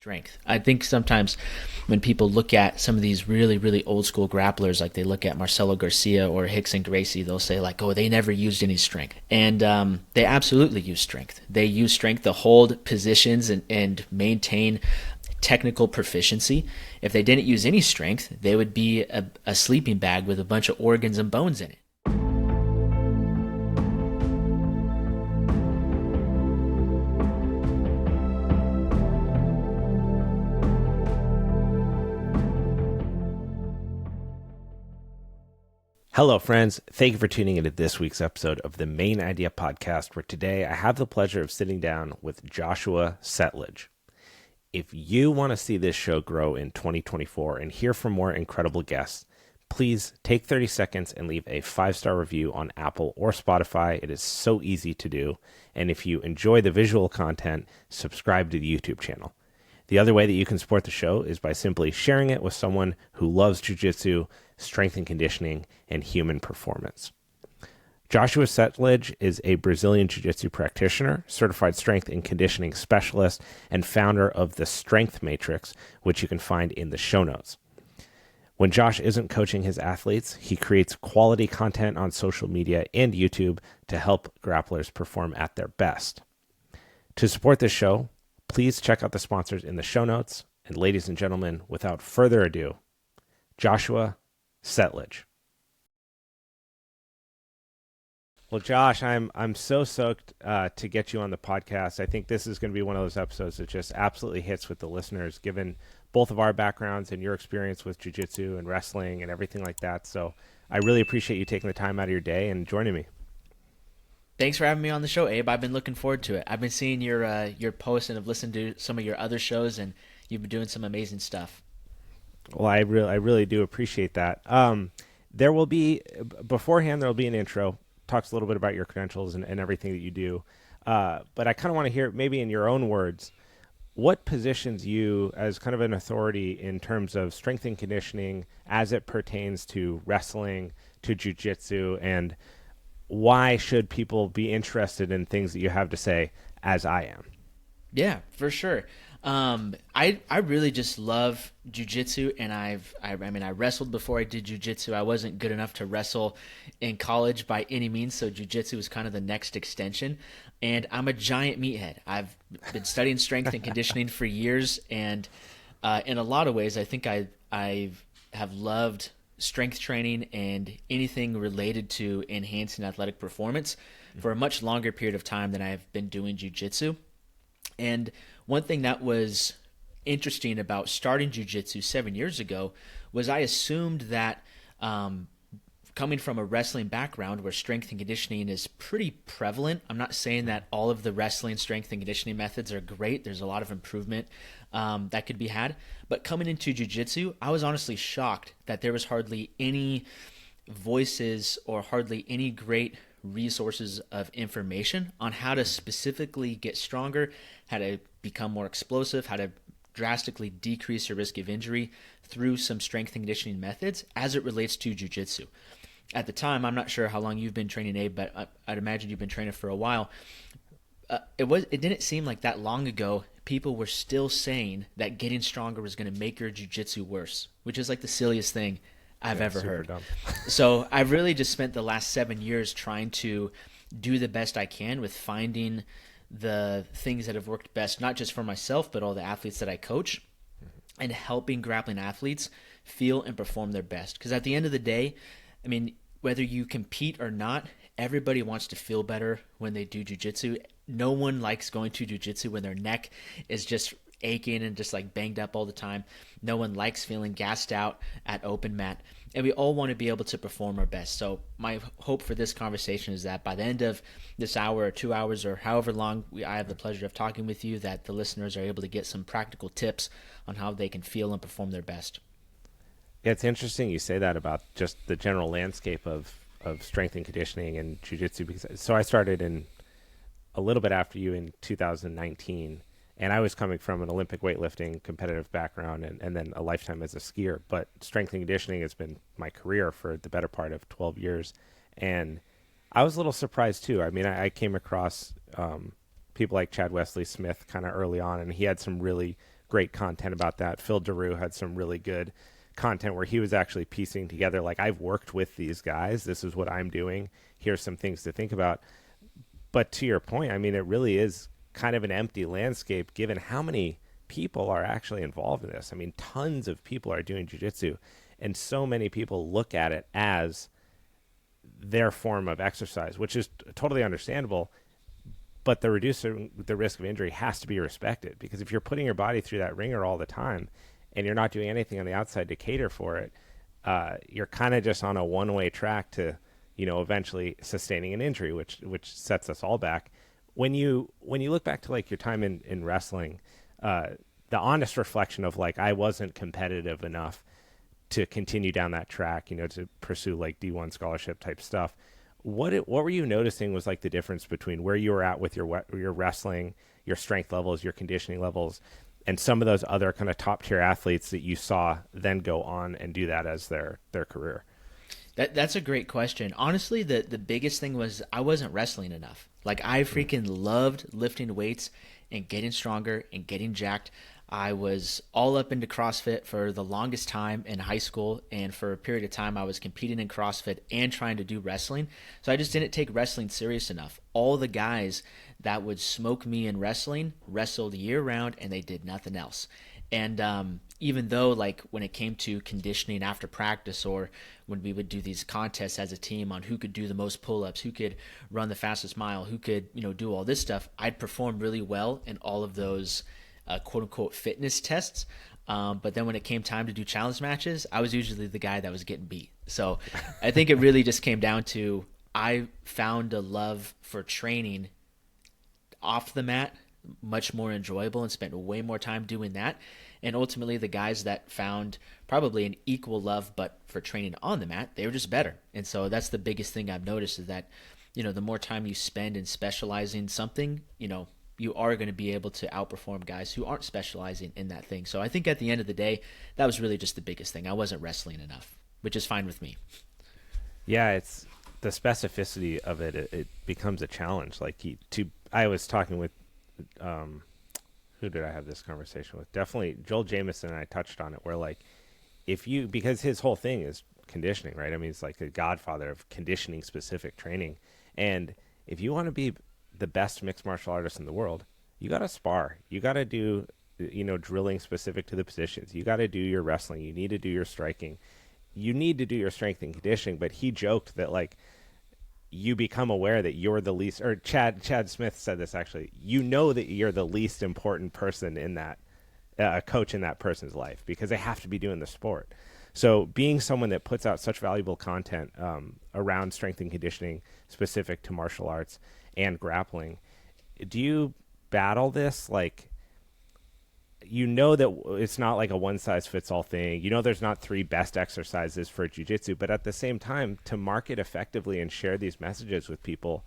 Strength. I think sometimes when people look at some of these really, really old school grapplers, like they look at Marcelo Garcia or Rickson Gracie, they'll say like, "Oh, they never used any strength," and they absolutely use strength. They use strength to hold positions and maintain technical proficiency. If they didn't use any strength, they would be a sleeping bag with a bunch of organs and bones in it. Hello, friends. Thank you for tuning into this week's episode of the Mayn Idea Podcast, where today I have the pleasure of sitting down with Joshua Settlage. If you want to see this show grow in 2024 and hear from more incredible guests, please take 30 seconds and leave a 5-star review on Apple or Spotify. It is so easy to do. And if you enjoy the visual content, subscribe to the YouTube channel. The other way that you can support the show is by simply sharing it with someone who loves jiu-jitsu, strength and conditioning, and human performance. Joshua Settlage is a Brazilian jiu-jitsu practitioner, certified strength and conditioning specialist, and founder of the Strength Matrix, which you can find in the show notes. When Josh isn't coaching his athletes, he creates quality content on social media and YouTube to help grapplers perform at their best. To support this show, please check out the sponsors in the show notes. And ladies and gentlemen, without further ado, Joshua Settlage. Well, Josh, I'm so stoked to get you on the podcast. I think this is going to be one of those episodes that just absolutely hits with the listeners, given both of our backgrounds and your experience with jiu-jitsu and wrestling and everything like that. So I really appreciate you taking the time out of your day and joining me. Thanks for having me on the show, Abe. I've been looking forward to it. I've been seeing your posts and have listened to some of your other shows, and you've been doing some amazing stuff. Well, I really do appreciate that. There will be, beforehand, there will be an intro, talks a little bit about your credentials and everything that you do. But I kind of want to hear, maybe in your own words, what positions you as kind of an authority in terms of strength and conditioning as it pertains to wrestling, to jiu-jitsu, and why should people be interested in things that you have to say, as I am? Yeah, for sure. I really just love jiu-jitsu, and I wrestled before I did jiu-jitsu. I wasn't good enough to wrestle in college by any means, so jiu-jitsu was kind of the next extension. And I'm a giant meathead. I've been studying strength and conditioning for years, and in a lot of ways, I think I have loved strength training and anything related to enhancing athletic performance for a much longer period of time than I've been doing jiu-jitsu. And one thing that was interesting about starting jiu-jitsu 7 years ago was I assumed that coming from a wrestling background where strength and conditioning is pretty prevalent. I'm not saying that all of the wrestling strength and conditioning methods are great. There's a lot of improvement that could be had. But coming into jiu-jitsu, I was honestly shocked that there was hardly any voices or hardly any great resources of information on how to specifically get stronger, how to become more explosive, how to drastically decrease your risk of injury through some strength and conditioning methods as it relates to jiu-jitsu. At the time, I'm not sure how long you've been training, Abe, but I'd imagine you've been training for a while. It didn't seem like that long ago people were still saying that getting stronger was going to make your jiu-jitsu worse, which is like the silliest thing I've ever heard. Dumb. So I've really just spent the last 7 years trying to do the best I can with finding the things that have worked best, not just for myself, but all the athletes that I coach, and helping grappling athletes feel and perform their best. Because at the end of the day, I mean, whether you compete or not, everybody wants to feel better when they do jiu-jitsu. No one likes going to jiu-jitsu when their neck is just aching and just like banged up all the time. No one likes feeling gassed out at open mat. And we all want to be able to perform our best. So my hope for this conversation is that by the end of this hour or 2 hours or however long I have the pleasure of talking with you, that the listeners are able to get some practical tips on how they can feel and perform their best. Yeah, it's interesting you say that about just the general landscape of strength and conditioning and jiu-jitsu. So I started in a little bit after you in 2019, and I was coming from an Olympic weightlifting competitive background and then a lifetime as a skier. But strength and conditioning has been my career for the better part of 12 years. And I was a little surprised too. I mean, I came across people like Chad Wesley Smith kind of early on, and he had some really great content about that. Phil Daru had some really good content where he was actually piecing together, like, I've worked with these guys. This is what I'm doing. Here's some things to think about. But to your point, I mean, it really is kind of an empty landscape given how many people are actually involved in this. I mean, tons of people are doing jiu-jitsu, and so many people look at it as their form of exercise, which is totally understandable. But the reducing the risk of injury has to be respected, because if you're putting your body through that ringer all the time and you're not doing anything on the outside to cater for it, you're kind of just on a one-way track to, eventually sustaining an injury, which sets us all back. When you look back to like your time in wrestling, the honest reflection of like, I wasn't competitive enough to continue down that track, to pursue like D1 scholarship type stuff. What were you noticing was like the difference between where you were at with your wrestling, your strength levels, your conditioning levels, and some of those other kind of top tier athletes that you saw then go on and do that as their career? That's a great question. Honestly, the biggest thing was I wasn't wrestling enough. Like, I freaking loved lifting weights and getting stronger and getting jacked. I was all up into CrossFit for the longest time in high school, and for a period of time I was competing in CrossFit and trying to do wrestling. So I just didn't take wrestling serious enough. All the guys that would smoke me in wrestling wrestled year round, and they did nothing else. And even though, like, when it came to conditioning after practice, or when we would do these contests as a team on who could do the most pull-ups, who could run the fastest mile, who could, do all this stuff, I'd perform really well in all of those quote-unquote fitness tests. But then when it came time to do challenge matches, I was usually the guy that was getting beat. So I think it really just came down to, I found a love for training off the mat much more enjoyable and spent way more time doing that. And ultimately, the guys that found probably an equal love but for training on the mat, they were just better. And so that's the biggest thing I've noticed, is that, the more time you spend in specializing something, you are going to be able to outperform guys who aren't specializing in that thing. So I think at the end of the day, that was really just the biggest thing. I wasn't wrestling enough, which is fine with me. Yeah, it's the specificity of it. It becomes a challenge. Like I was talking with, who did I have this conversation with? Definitely Joel Jameson, and I touched on it, where like, because his whole thing is conditioning, right? I mean, it's like the godfather of conditioning specific training. And if you want to be the best mixed martial artist in the world, you got to spar. You got to do, drilling specific to the positions. You got to do your wrestling. You need to do your striking. You need to do your strength and conditioning. But he joked that like, you become aware that you're the least, or Chad Smith said this actually, that you're the least important person in that, coach in that person's life, because they have to be doing the sport. So being someone that puts out such valuable content around strength and conditioning specific to martial arts and grappling, do you battle this? Like, that it's not like a one size fits all thing. There's not 3 best exercises for jiu-jitsu, but at the same time, to market effectively and share these messages with people,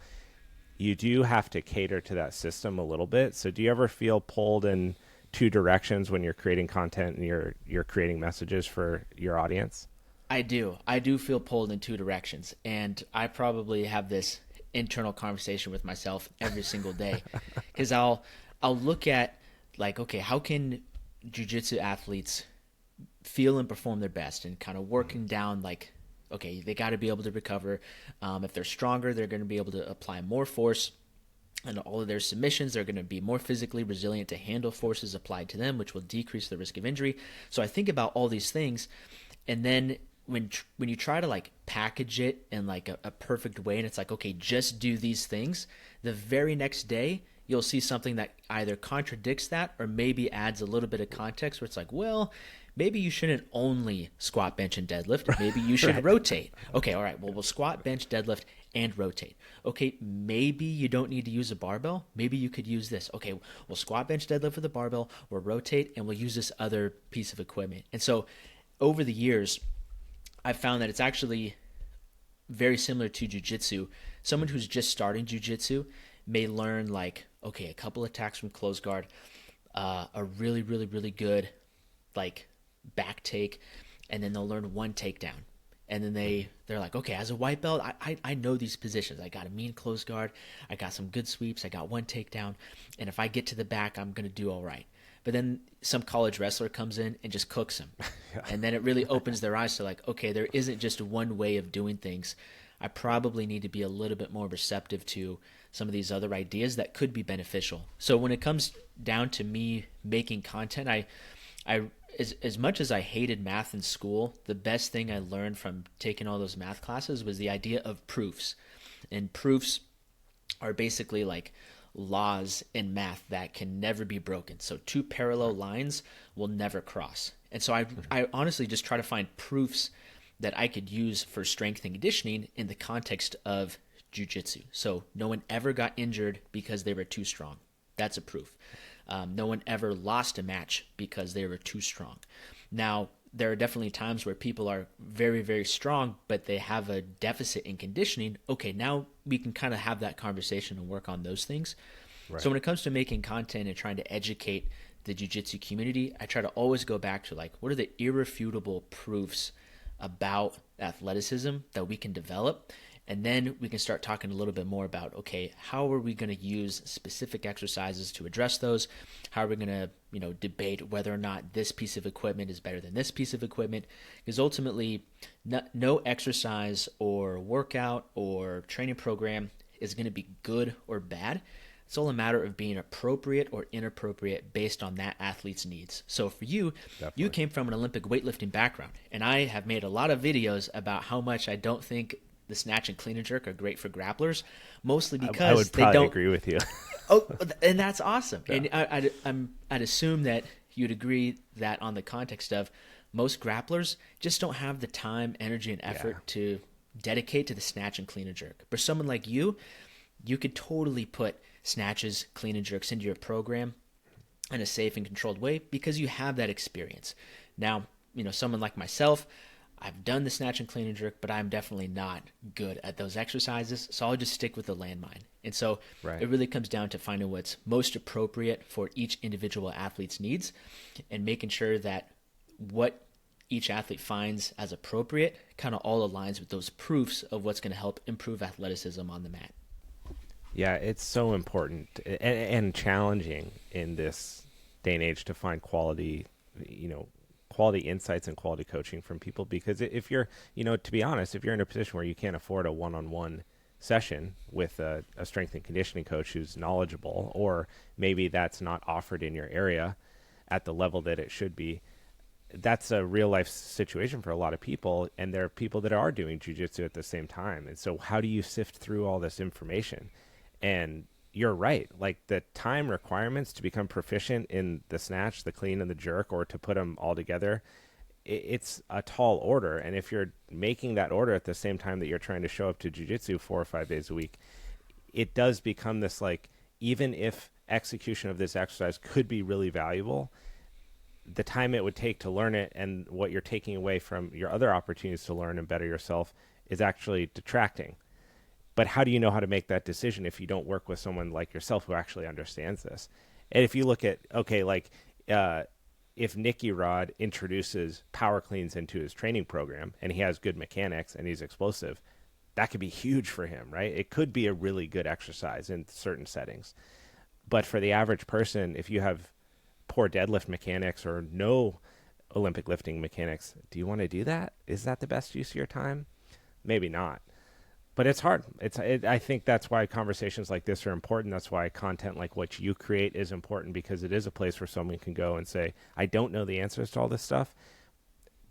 you do have to cater to that system a little bit. So do you ever feel pulled in 2 directions when you're creating content and you're creating messages for your audience? I do feel pulled in 2 directions, and I probably have this internal conversation with myself every single day, because I'll look at, like, okay, how can jiu-jitsu athletes feel and perform their best, and kind of working down, like, okay, they got to be able to recover. If they're stronger, they're going to be able to apply more force, and all of their submissions, they're going to be more physically resilient to handle forces applied to them, which will decrease the risk of injury. So I think about all these things, and then when you try to like package it in like a perfect way, and it's like, okay, just do these things, the very next day you'll see something that either contradicts that or maybe adds a little bit of context, where it's like, well, maybe you shouldn't only squat, bench, and deadlift. Maybe you should Right. rotate. Okay, all right, well, we'll squat, bench, deadlift, and rotate. Okay, maybe you don't need to use a barbell. Maybe you could use this. Okay, we'll squat, bench, deadlift with a barbell, we'll rotate, and we'll use this other piece of equipment. And so over the years, I've found that it's actually very similar to jiu-jitsu. Someone who's just starting jiu-jitsu may learn, like, okay, a couple attacks from close guard, a really, really, really good, like, back take, and then they'll learn one takedown. And then they're like, okay, as a white belt, I know these positions. I got a mean close guard. I got some good sweeps. I got one takedown. And if I get to the back, I'm going to do all right. but then some college wrestler comes in and just cooks him. And then it really opens their eyes to like, okay, there isn't just one way of doing things. I probably need to be a little bit more receptive to some of these other ideas that could be beneficial. So when it comes down to me making content, as much as I hated math in school, the best thing I learned from taking all those math classes was the idea of proofs. And proofs are basically like laws in math that can never be broken. So two parallel lines will never cross. And so I honestly just try to find proofs that I could use for strength and conditioning in the context of jiu-jitsu. So no one ever got injured because they were too strong. That's a proof. No one ever lost a match because they were too strong. Now, there are definitely times where people are very, very strong, but they have a deficit in conditioning. Okay, now we can kind of have that conversation and work on those things. Right. So when it comes to making content and trying to educate the jiu-jitsu community, I try to always go back to like, what are the irrefutable proofs about athleticism that we can develop? And then we can start talking a little bit more about, okay, how are we going to use specific exercises to address those? How are we going to, debate whether or not this piece of equipment is better than this piece of equipment? Because ultimately, no exercise or workout or training program is going to be good or bad. It's all a matter of being appropriate or inappropriate based on that athlete's needs. So for you, Definitely. You came from an Olympic weightlifting background, and I have made a lot of videos about how much I don't think the snatch and clean and jerk are great for grapplers, mostly because I would probably agree with you. Oh, and that's awesome. Yeah. And I'd assume that you'd agree that on the context of most grapplers just don't have the time, energy, and effort to dedicate to the snatch and clean and jerk. For someone like you could totally put snatches, clean and jerks into your program in a safe and controlled way because you have that experience. Now, someone like myself, I've done the snatch and clean and jerk, but I'm definitely not good at those exercises, so I'll just stick with the landmine. And so It really comes down to finding what's most appropriate for each individual athlete's needs and making sure that what each athlete finds as appropriate kind of all aligns with those proofs of what's going to help improve athleticism on the mat. Yeah, it's so important and challenging in this day and age to find quality insights and quality coaching from people, because if you're, to be honest, if you're in a position where you can't afford a one-on-one session with a strength and conditioning coach who's knowledgeable, or maybe that's not offered in your area at the level that it should be, that's a real life situation for a lot of people. And there are people that are doing jiu-jitsu at the same time. And so how do you sift through all this information? And you're right. Like the time requirements to become proficient in the snatch, the clean, and the jerk, or to put them all together, it's a tall order. And if you're making that order at the same time that you're trying to show up to jiu-jitsu 4 or 5 days a week, it does become this, like, even if execution of this exercise could be really valuable, the time it would take to learn it and what you're taking away from your other opportunities to learn and better yourself is actually detracting. But how do you know how to make that decision if you don't work with someone like yourself who actually understands this? And if you look at, if Nicky Rod introduces power cleans into his training program and he has good mechanics and he's explosive, that could be huge for him, right? It could be a really good exercise in certain settings. But for the average person, if you have poor deadlift mechanics or no Olympic lifting mechanics, do you want to do that? Is that the best use of your time? Maybe not. But it's hard. I think that's why conversations like this are important. That's why content like what you create is important, because it is a place where someone can go and say, I don't know the answers to all this stuff,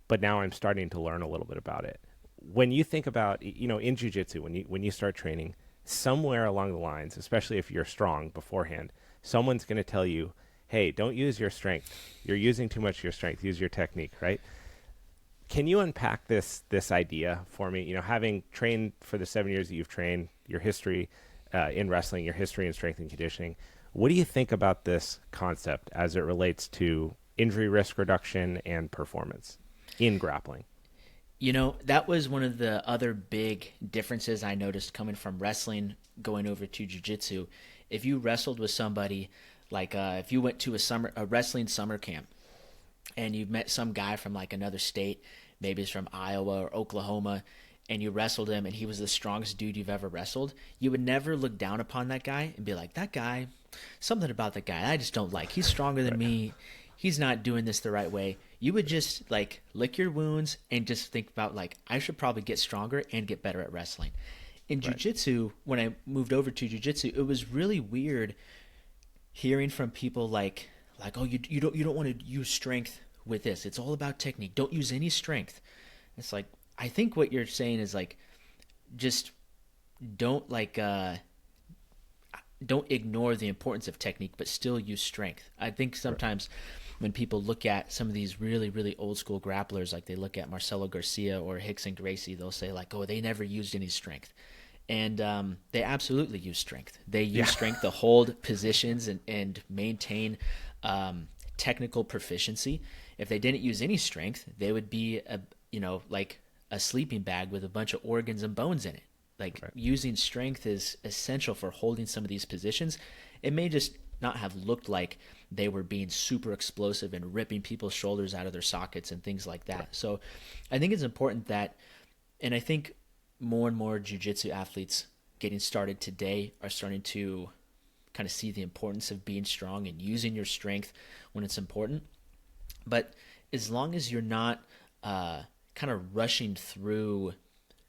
but now I'm starting to learn a little bit about it. When you think about, in jiu-jitsu, when you start training, somewhere along the lines, especially if you're strong beforehand, someone's going to tell you, hey, don't use your strength. You're using too much of your strength. Use your technique, right? Can you unpack this idea for me? Having trained for the 7 years that you've trained, your history in wrestling, your history in strength and conditioning, what do you think about this concept as it relates to injury risk reduction and performance in grappling? That was one of the other big differences I noticed coming from wrestling going over to jiu-jitsu. If you wrestled with somebody, like if you went to a wrestling summer camp and you met some guy from like another state, maybe it's from Iowa or Oklahoma, and you wrestled him and he was the strongest dude you've ever wrestled, you would never look down upon that guy and be like, that guy, something about that guy I just don't like. He's stronger than me. He's not doing this the right way. You would just like lick your wounds and just think about like, I should probably get stronger and get better at wrestling. In jiu-jitsu, when I moved over to jiu-jitsu, it was really weird hearing from people like, oh, you don't want to use strength with this. It's all about technique. Don't use any strength. It's like, I think what you're saying is like, just don't don't ignore the importance of technique, but still use strength. I think sometimes when people look at some of these really, really old school grapplers, like they look at Marcelo Garcia or Rickson Gracie, they'll say like, oh, they never used any strength. And they absolutely use strength. They use strength to hold positions and maintain technical proficiency. If they didn't use any strength, they would be like a sleeping bag with a bunch of organs and bones in it. Like using strength is essential for holding some of these positions. It may just not have looked like they were being super explosive and ripping people's shoulders out of their sockets and things like that. Right. So I think it's important that, and I think more and more jiu-jitsu athletes getting started today are starting to kind of see the importance of being strong and using your strength when it's important. But as long as you're not kind of rushing through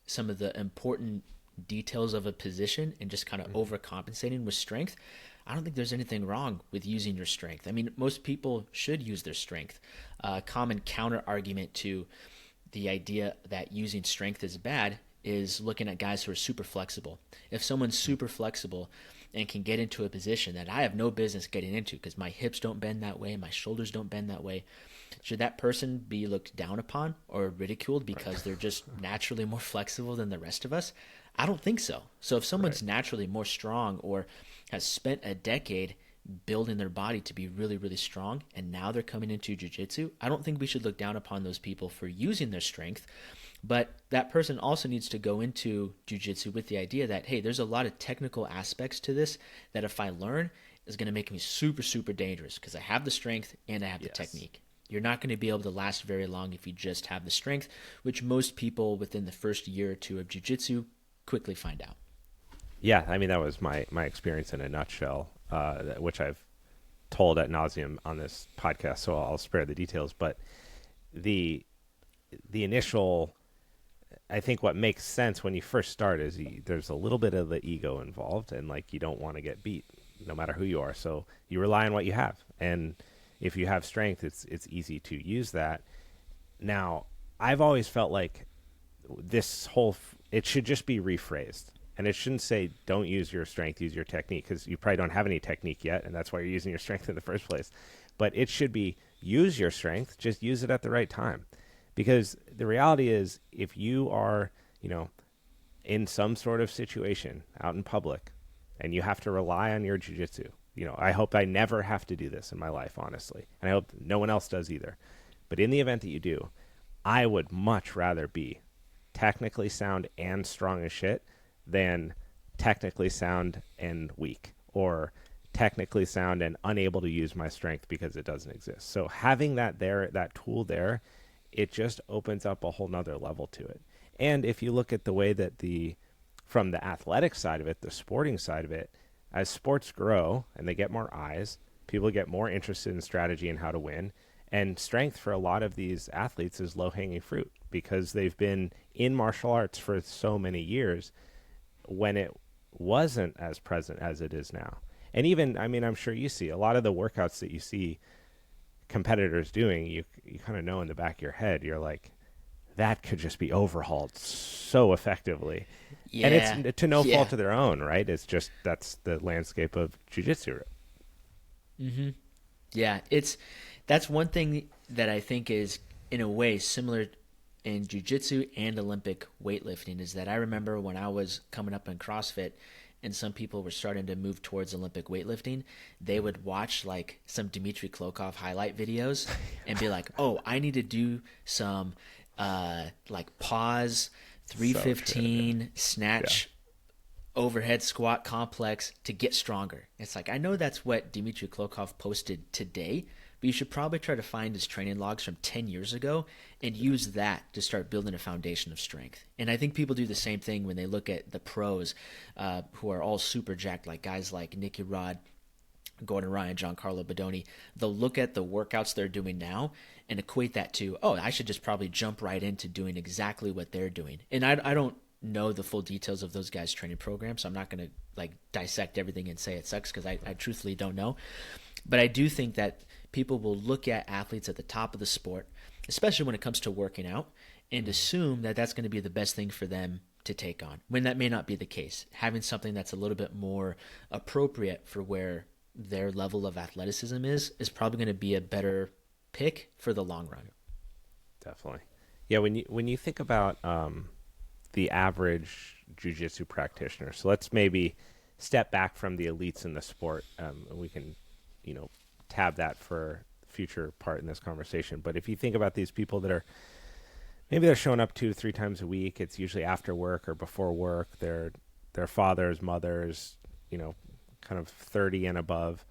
some of the important details of a position and just kind of overcompensating with strength, I don't think there's anything wrong with using your strength. I mean, most people should use their strength. A common counter argument to the idea that using strength is bad is looking at guys who are super flexible. If someone's super flexible and can get into a position that I have no business getting into because my hips don't bend that way, my shoulders don't bend that way, should that person be looked down upon or ridiculed because they're just naturally more flexible than the rest of us? I don't think so. So if someone's naturally more strong or has spent a decade building their body to be really, really strong, and now they're coming into jiu-jitsu, I don't think we should look down upon those people for using their strength. But that person also needs to go into jiu-jitsu with the idea that, hey, there's a lot of technical aspects to this that if I learn is going to make me super, super dangerous because I have the strength and I have the technique. You're not going to be able to last very long if you just have the strength, which most people within the first year or two of jiu-jitsu quickly find out. Yeah, I mean, that was my experience in a nutshell, which I've told ad nauseum on this podcast, so I'll spare the details. But the initial, I think what makes sense when you first start is there's a little bit of the ego involved, and like you don't want to get beat no matter who you are. So you rely on what you have. And if you have strength, it's easy to use that. Now, I've always felt like this whole, it should just be rephrased. And it shouldn't say, don't use your strength, use your technique, because you probably don't have any technique yet, and that's why you're using your strength in the first place. But it should be, use your strength, just use it at the right time. Because the reality is, if you are, in some sort of situation out in public, and you have to rely on your jiu-jitsu, I hope I never have to do this in my life, honestly. And I hope no one else does either. But in the event that you do, I would much rather be technically sound and strong as shit than technically sound and weak, or technically sound and unable to use my strength because it doesn't exist. So having that there, that tool there, it just opens up a whole nother level to it. And if you look at the way that from the athletic side of it, the sporting side of it, as sports grow and they get more eyes, people get more interested in strategy and how to win. And strength for a lot of these athletes is low-hanging fruit because they've been in martial arts for so many years when it wasn't as present as it is now. And even, I mean, I'm sure you see a lot of the workouts that you see competitors doing, you kind of know in the back of your head, you're like, that could just be overhauled so effectively. Yeah. And it's to no fault of their own, right? It's just, that's the landscape of jiu-jitsu. Mm-hmm. Yeah, that's one thing that I think is, in a way, similar in jiu-jitsu and Olympic weightlifting, is that I remember when I was coming up in CrossFit and some people were starting to move towards Olympic weightlifting, they would watch like some Dmitry Klokov highlight videos and be like, oh, I need to do some like pause 315 snatch overhead squat complex to get stronger. It's like, I know that's what Dmitry Klokov posted today, but you should probably try to find his training logs from 10 years ago and use that to start building a foundation of strength. And I think people do the same thing when they look at the pros who are all super jacked, like guys like Nicky Rod, Gordon Ryan, Giancarlo Bodoni. They'll look at the workouts they're doing now and equate that to, oh, I should just probably jump right into doing exactly what they're doing. And I don't know the full details of those guys' training programs, so I'm not going to like dissect everything and say it sucks, because I truthfully don't know. But I do think that people will look at athletes at the top of the sport, especially when it comes to working out, and assume that that's going to be the best thing for them to take on, when that may not be the case. Having something that's a little bit more appropriate for where their level of athleticism is probably going to be a better pick for the long run. Definitely. Yeah, when you think about the average jiu-jitsu practitioner, so let's maybe step back from the elites in the sport, and we can, tab that for future part in this conversation. But if you think about these people that are maybe they're showing up 2-3 times a week, it's usually after work or before work, they're fathers, mothers, kind of 30 and above.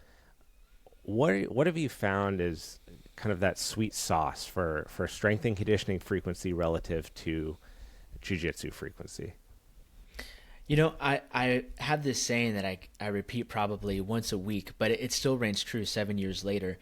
What have you found is kind of that sweet sauce for strength and conditioning frequency relative to jiu-jitsu frequency? I have this saying that I repeat probably once a week, but it still reigns true 7 years later.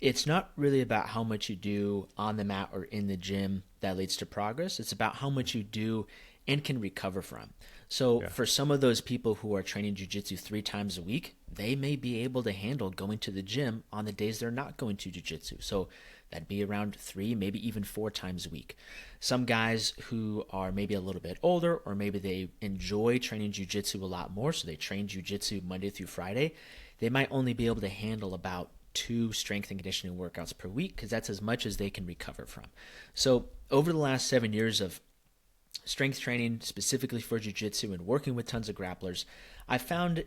It's not really about how much you do on the mat or in the gym that leads to progress. It's about how much you do and can recover from. So for some of those people who are training jiu-jitsu 3 times a week, they may be able to handle going to the gym on the days they're not going to jiu-jitsu. So that'd be around 3, maybe even 4 times a week. Some guys who are maybe a little bit older, or maybe they enjoy training jiu-jitsu a lot more, so they train jiu-jitsu Monday through Friday, they might only be able to handle about 2 strength and conditioning workouts per week, because that's as much as they can recover from. So over the last 7 years of strength training specifically for jiu-jitsu and working with tons of grapplers, I found,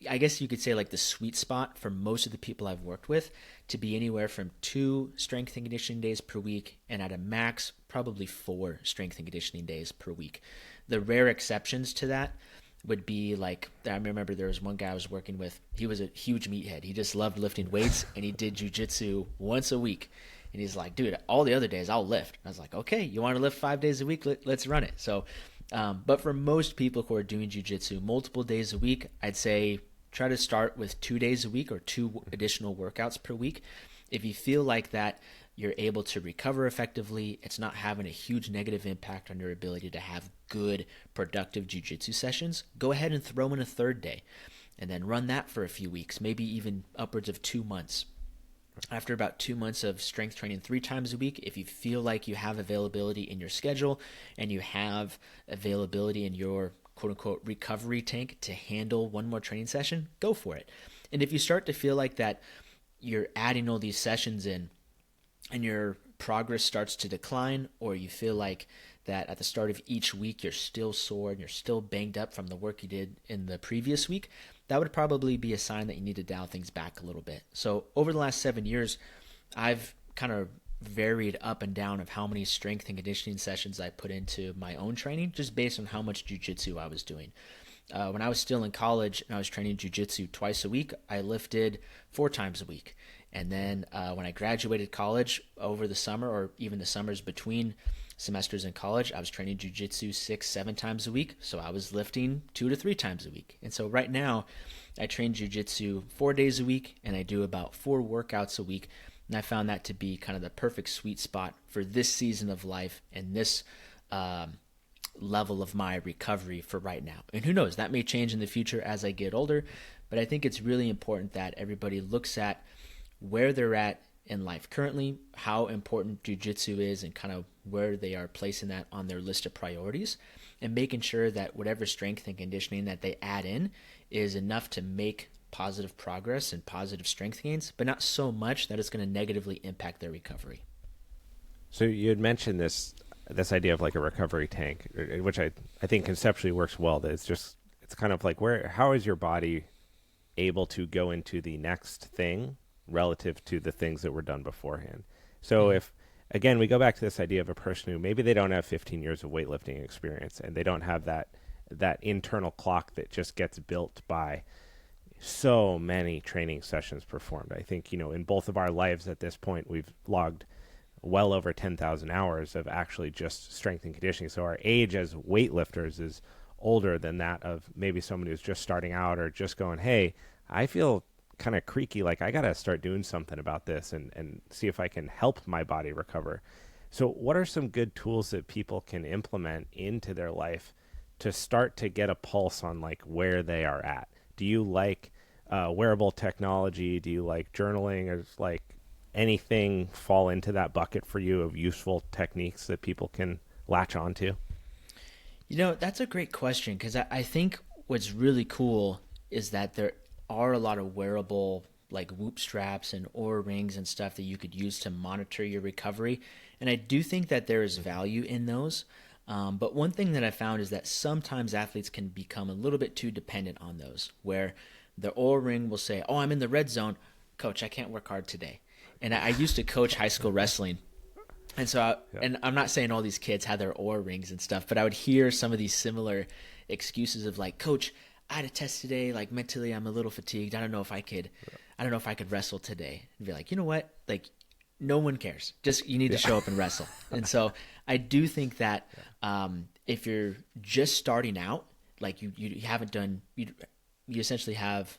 I guess you could say, like the sweet spot for most of the people I've worked with to be anywhere from 2 strength and conditioning days per week, and at a max probably 4 strength and conditioning days per week. The rare exceptions to that would be like, I remember there was one guy I was working with. He was a huge meathead. He just loved lifting weights, and he did jiu-jitsu once a week. And he's like, dude, all the other days I'll lift. I was like, okay, you want to lift 5 days a week? Let's run it. So, but for most people who are doing jiu-jitsu multiple days a week, I'd say try to start with 2 days a week or 2 additional workouts per week. If you feel like that you're able to recover effectively, it's not having a huge negative impact on your ability to have good, productive jiu-jitsu sessions, go ahead and throw in a 3rd day and then run that for a few weeks, maybe even upwards of 2 months. After about 2 months of strength training 3 times a week, if you feel like you have availability in your schedule and you have availability in your quote-unquote recovery tank to handle 1 more training session, go for it. And if you start to feel like that you're adding all these sessions in and your progress starts to decline, or you feel like that at the start of each week you're still sore and you're still banged up from the work you did in the previous week, that would probably be a sign that you need to dial things back a little bit. So over the last 7 years, I've kind of varied up and down of how many strength and conditioning sessions I put into my own training, just based on how much jiu-jitsu I was doing. When I was still in college and I was training jiu-jitsu twice a week, I lifted 4 times a week. And then when I graduated college over the summer, or even the summers between semesters in college, I was training jiu-jitsu 6-7 times a week. So I was lifting 2 to 3 times a week. And so right now I train jiu-jitsu 4 days a week, and I do about 4 workouts a week. And I found that to be kind of the perfect sweet spot for this season of life and this level of my recovery for right now. And who knows, that may change in the future as I get older, but I think it's really important that everybody looks at where they're at in life currently, how important jiu-jitsu is, and kind of where they are placing that on their list of priorities, and making sure that whatever strength and conditioning that they add in is enough to make positive progress and positive strength gains, but not so much that it's going to negatively impact their recovery. So you had mentioned this idea of like a recovery tank, which I think conceptually works well. That it's kind of like how is your body able to go into the next thing relative to the things that were done beforehand. So if, again, we go back to this idea of a person who maybe they don't have 15 years of weightlifting experience, and they don't have that internal clock that just gets built by so many training sessions performed. I think, in both of our lives at this point, we've logged well over 10,000 hours of actually just strength and conditioning. So our age as weightlifters is older than that of maybe someone who's just starting out or just going, hey, I feel kind of creaky, like I got to start doing something about this and see if I can help my body recover. So what are some good tools that people can implement into their life to start to get a pulse on like where they are at? Do you like wearable technology? Do you like journaling? Or like anything fall into that bucket for you of useful techniques that people can latch onto? That's a great question because I think what's really cool is that there are a lot of wearable like whoop straps and Oura rings and stuff that you could use to monitor your recovery. And I do think that there is value in those. But one thing that I found is that sometimes athletes can become a little bit too dependent on those, where the Oura ring will say, oh, I'm in the red zone. Coach, I can't work hard today. And I used to coach high school wrestling. And so, and I'm not saying all these kids had their Oura rings and stuff, but I would hear some of these similar excuses of like, Coach, I had a test today. Like mentally, I'm a little fatigued. I don't know if I could wrestle today. And be like, you know what? Like, no one cares. Just you need to show up and wrestle. And so, I do think that if you're just starting out, like you haven't done, you essentially have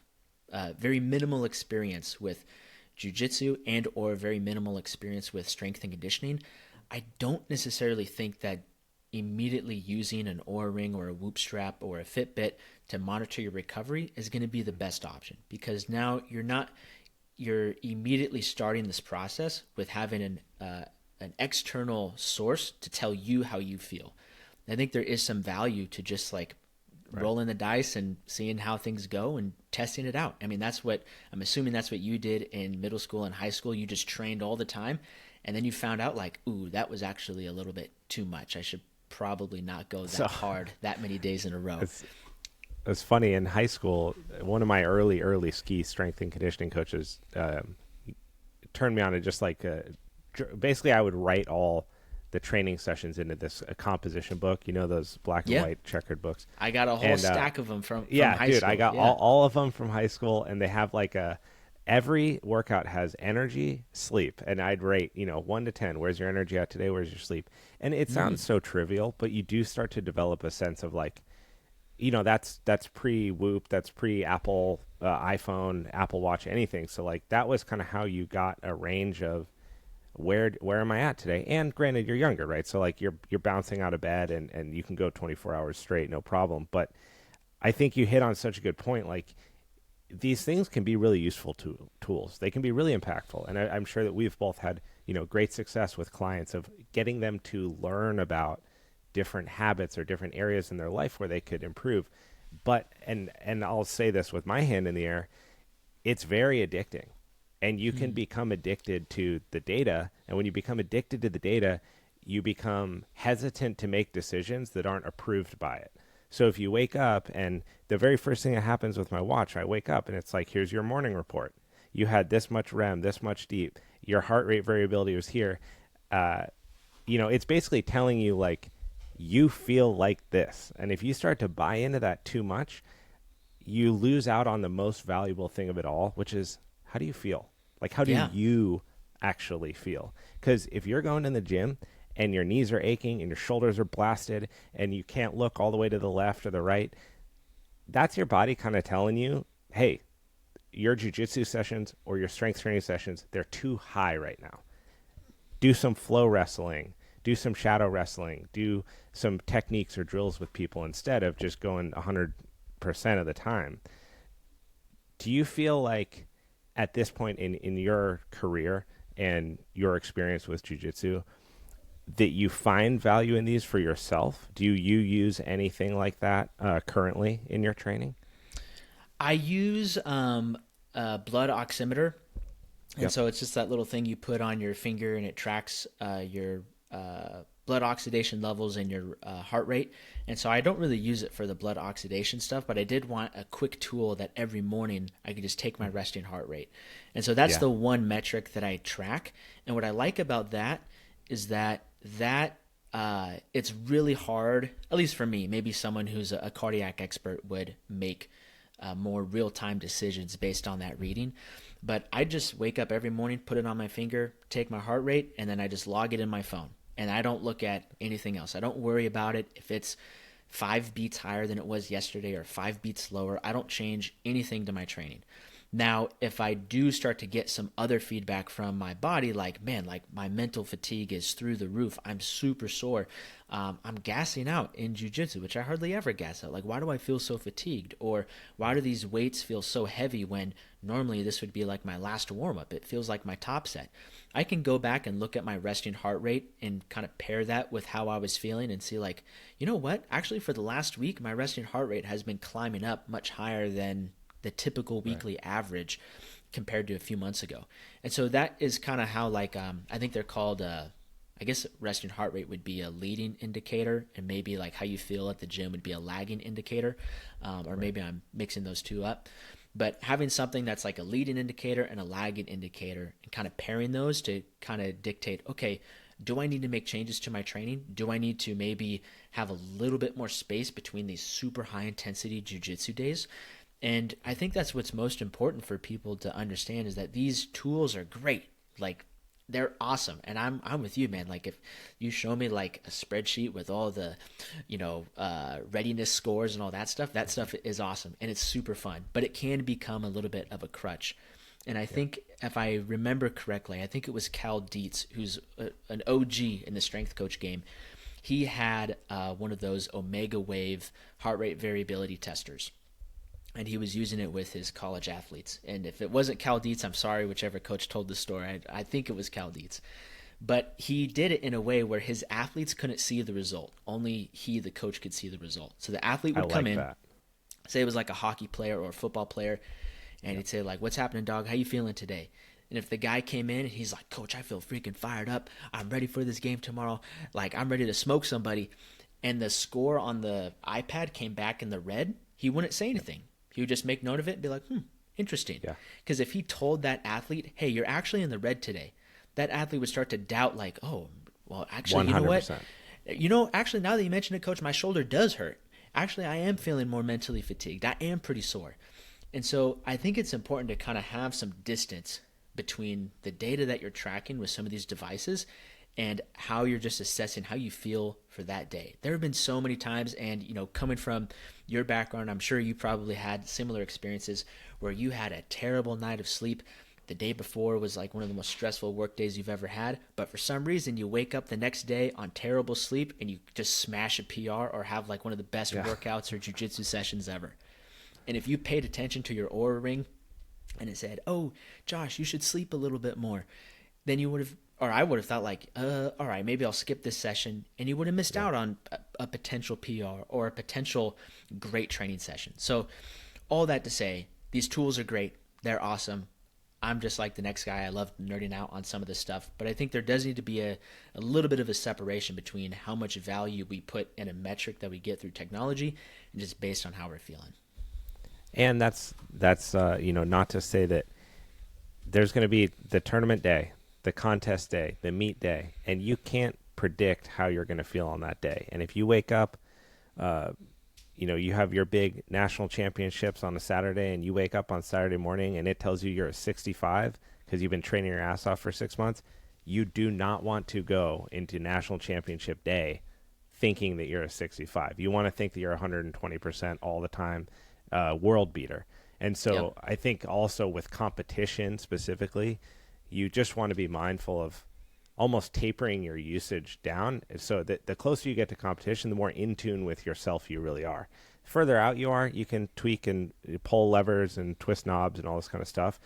very minimal experience with jiu-jitsu and or very minimal experience with strength and conditioning, I don't necessarily think that immediately using an Oura ring or a whoop strap or a Fitbit to monitor your recovery is going to be the best option, because now you're immediately starting this process with having an external source to tell you how you feel. I think there is some value to just like rolling the dice and seeing how things go and testing it out. I mean, I'm assuming that's what you did in middle school and high school. You just trained all the time, and then you found out like, ooh, that was actually a little bit too much. I should probably not go that hard that many days in a row. It's funny, in high school, one of my early ski strength and conditioning coaches turned me on to just like basically I would write all the training sessions into this composition book, those black and white checkered books. I got a whole stack of them from high school. I got all of them from high school, and they have like every workout has energy, sleep, and I'd rate 1 to 10. Where's your energy at today? Where's your sleep? And it sounds so trivial, but you do start to develop a sense of like, that's pre-Whoop, that's pre-Apple iPhone, Apple Watch, anything. So like that was kind of how you got a range of where am I at today? And granted, you're younger, right? So like you're bouncing out of bed and you can go 24 hours straight, no problem. But I think you hit on such a good point. Like these things can be really useful tools. They can be really impactful. And I'm sure that we've both had, great success with clients of getting them to learn about different habits or different areas in their life where they could improve. But, and I'll say this with my hand in the air, it's very addicting. And you can become addicted to the data. And when you become addicted to the data, you become hesitant to make decisions that aren't approved by it. So if you wake up and the very first thing that happens with my watch, I wake up and it's like, here's your morning report. You had this much REM, this much deep. Your heart rate variability was here. It's basically telling you like, you feel like this. And if you start to buy into that too much, you lose out on the most valuable thing of it all, which is, how do you feel? Like, how do you actually feel? Because if you're going in the gym and your knees are aching and your shoulders are blasted and you can't look all the way to the left or the right, that's your body kind of telling you, hey, your jiu-jitsu sessions or your strength training sessions, they're too high right now. Do some flow wrestling, do some shadow wrestling, do some techniques or drills with people instead of just going 100% of the time. Do you feel like at this point in your career and your experience with jiu-jitsu that you find value in these for yourself? Do you use anything like that currently in your training? I use a blood oximeter. And so it's just that little thing you put on your finger and it tracks your blood oxidation levels and your heart rate. And so I don't really use it for the blood oxidation stuff, but I did want a quick tool that every morning I could just take my resting heart rate. And so that's the one metric that I track. And what I like about that is that it's really hard, at least for me, maybe someone who's a cardiac expert would make more real-time decisions based on that reading. But I just wake up every morning, put it on my finger, take my heart rate, and then I just log it in my phone. And I don't look at anything else. I don't worry about it. If it's 5 beats higher than it was yesterday or 5 beats lower, I don't change anything to my training. Now, if I do start to get some other feedback from my body, like, man, like my mental fatigue is through the roof, I'm super sore, I'm gassing out in jiu-jitsu, which I hardly ever gas out. Like, why do I feel so fatigued? Or why do these weights feel so heavy when normally this would be like my last warm-up? It feels like my top set. I can go back and look at my resting heart rate and kind of pair that with how I was feeling and see, like, you know what? Actually, for the last week, my resting heart rate has been climbing up much higher than the typical weekly average compared to a few months ago. And so that is kind of how, like, I think they're called, I guess resting heart rate would be a leading indicator, and maybe like how you feel at the gym would be a lagging indicator, or maybe I'm mixing those two up. But having something that's like a leading indicator and a lagging indicator and kind of pairing those to kind of dictate, okay, do I need to make changes to my training? Do I need to maybe have a little bit more space between these super high intensity jiu-jitsu days? And I think that's what's most important for people to understand, is that these tools are great. Like, they're awesome. And I'm with you, man. Like, if you show me like a spreadsheet with all the, readiness scores and all that stuff is awesome. And it's super fun, but it can become a little bit of a crutch. And I think, if I remember correctly, I think it was Cal Dietz, who's an OG in the strength coach game. He had one of those Omega Wave heart rate variability testers, and he was using it with his college athletes. And if it wasn't Cal Dietz, I'm sorry, whichever coach told the story. I think it was Cal Dietz. But he did it in a way where his athletes couldn't see the result. Only he, the coach, could see the result. So the athlete would come in, say it was like a hockey player or a football player, and he'd say, like, what's happening, dog? How you feeling today? And if the guy came in and he's like, coach, I feel freaking fired up. I'm ready for this game tomorrow. Like, I'm ready to smoke somebody. And the score on the iPad came back in the red, he wouldn't say anything. He would just make note of it and be like, interesting. Because if he told that athlete, hey, you're actually in the red today, that athlete would start to doubt, like, oh, well, actually, 100%. You know what? Actually, now that you mention it, coach, my shoulder does hurt. Actually, I am feeling more mentally fatigued. I am pretty sore. And so I think it's important to kind of have some distance between the data that you're tracking with some of these devices and how you're just assessing how you feel for that day. There have been so many times, and coming from your background, I'm sure you probably had similar experiences where you had a terrible night of sleep. The day before was like one of the most stressful work days you've ever had, but for some reason you wake up the next day on terrible sleep and you just smash a PR or have like one of the best workouts or jiu-jitsu sessions ever. And if you paid attention to your Oura ring and it said, oh, Josh, you should sleep a little bit more, then you would have, or I would have thought, like, all right, maybe I'll skip this session, and you would have missed out on a potential PR or a potential great training session. So all that to say, these tools are great. They're awesome. I'm just like the next guy. I love nerding out on some of this stuff, but I think there does need to be a little bit of a separation between how much value we put in a metric that we get through technology and just based on how we're feeling. And that's not to say that there's going to be the tournament day, the contest day, the meet day, and you can't predict how you're going to feel on that day. And if you wake up, you have your big national championships on a Saturday, and you wake up on Saturday morning and it tells you you're a 65 because you've been training your ass off for 6 months, you do not want to go into national championship day thinking that you're a 65. You want to think that you're 120% all the time, world beater. And so I think also with competition specifically, you just want to be mindful of almost tapering your usage down, so that the closer you get to competition, the more in tune with yourself you really are. The further out you are, you can tweak and pull levers and twist knobs and all this kind of stuff.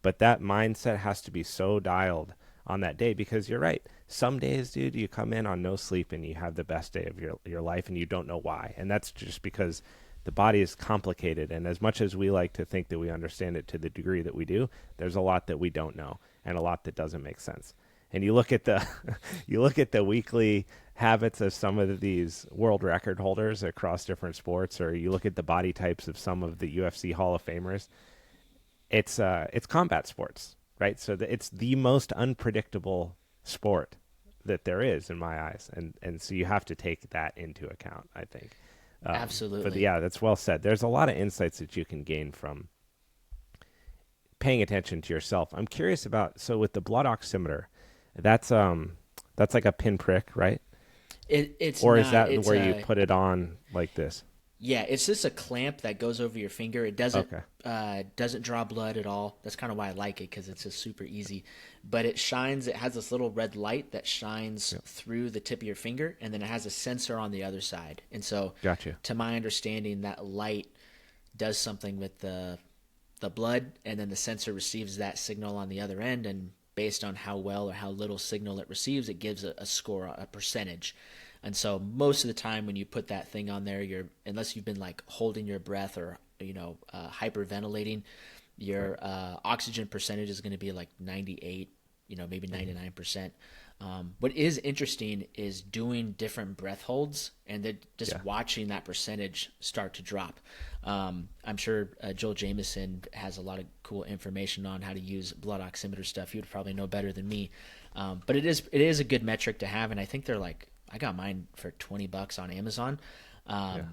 But that mindset has to be so dialed on that day, because you're right. Some days, dude, you come in on no sleep and you have the best day of your life and you don't know why. And that's just because the body is complicated. And as much as we like to think that we understand it to the degree that we do, there's a lot that we don't know and a lot that doesn't make sense. And you look at the weekly habits of some of these world record holders across different sports, or you look at the body types of some of the UFC Hall of Famers. It's combat sports, right? So it's the most unpredictable sport that there is in my eyes, and so you have to take that into account, I think. But Absolutely. yeah, that's well said. There's a lot of insights that you can gain from paying attention to yourself. I'm curious about, so with the blood oximeter, that's like a pinprick, right? It's Or is not. that It's where you a put it on like this? Yeah, it's just a clamp that goes over your finger. It Okay. doesn't draw blood at all. That's kind of why I like it because it's just super easy. But it shines. It has this little red light that shines Yep. through the tip of your finger, and then it has a sensor on the other side. And so, Gotcha. to my understanding, that light does something with the blood, and then the sensor receives that signal on the other end, and based on how well or how little signal it receives, it gives a score, a percentage. And so most of the time when you put that thing on there, you're, unless you've been like holding your breath or hyperventilating, Right. your oxygen percentage is going to be like 98, maybe Hmm. 99%. What is interesting is doing different breath holds and then Yeah. just watching that percentage start to drop. I'm sure Joel Jameson has a lot of cool information on how to use blood oximeter stuff. He would probably know better than me. But it is a good metric to have, and I think they're like, I got mine for $20 on Amazon, Yeah.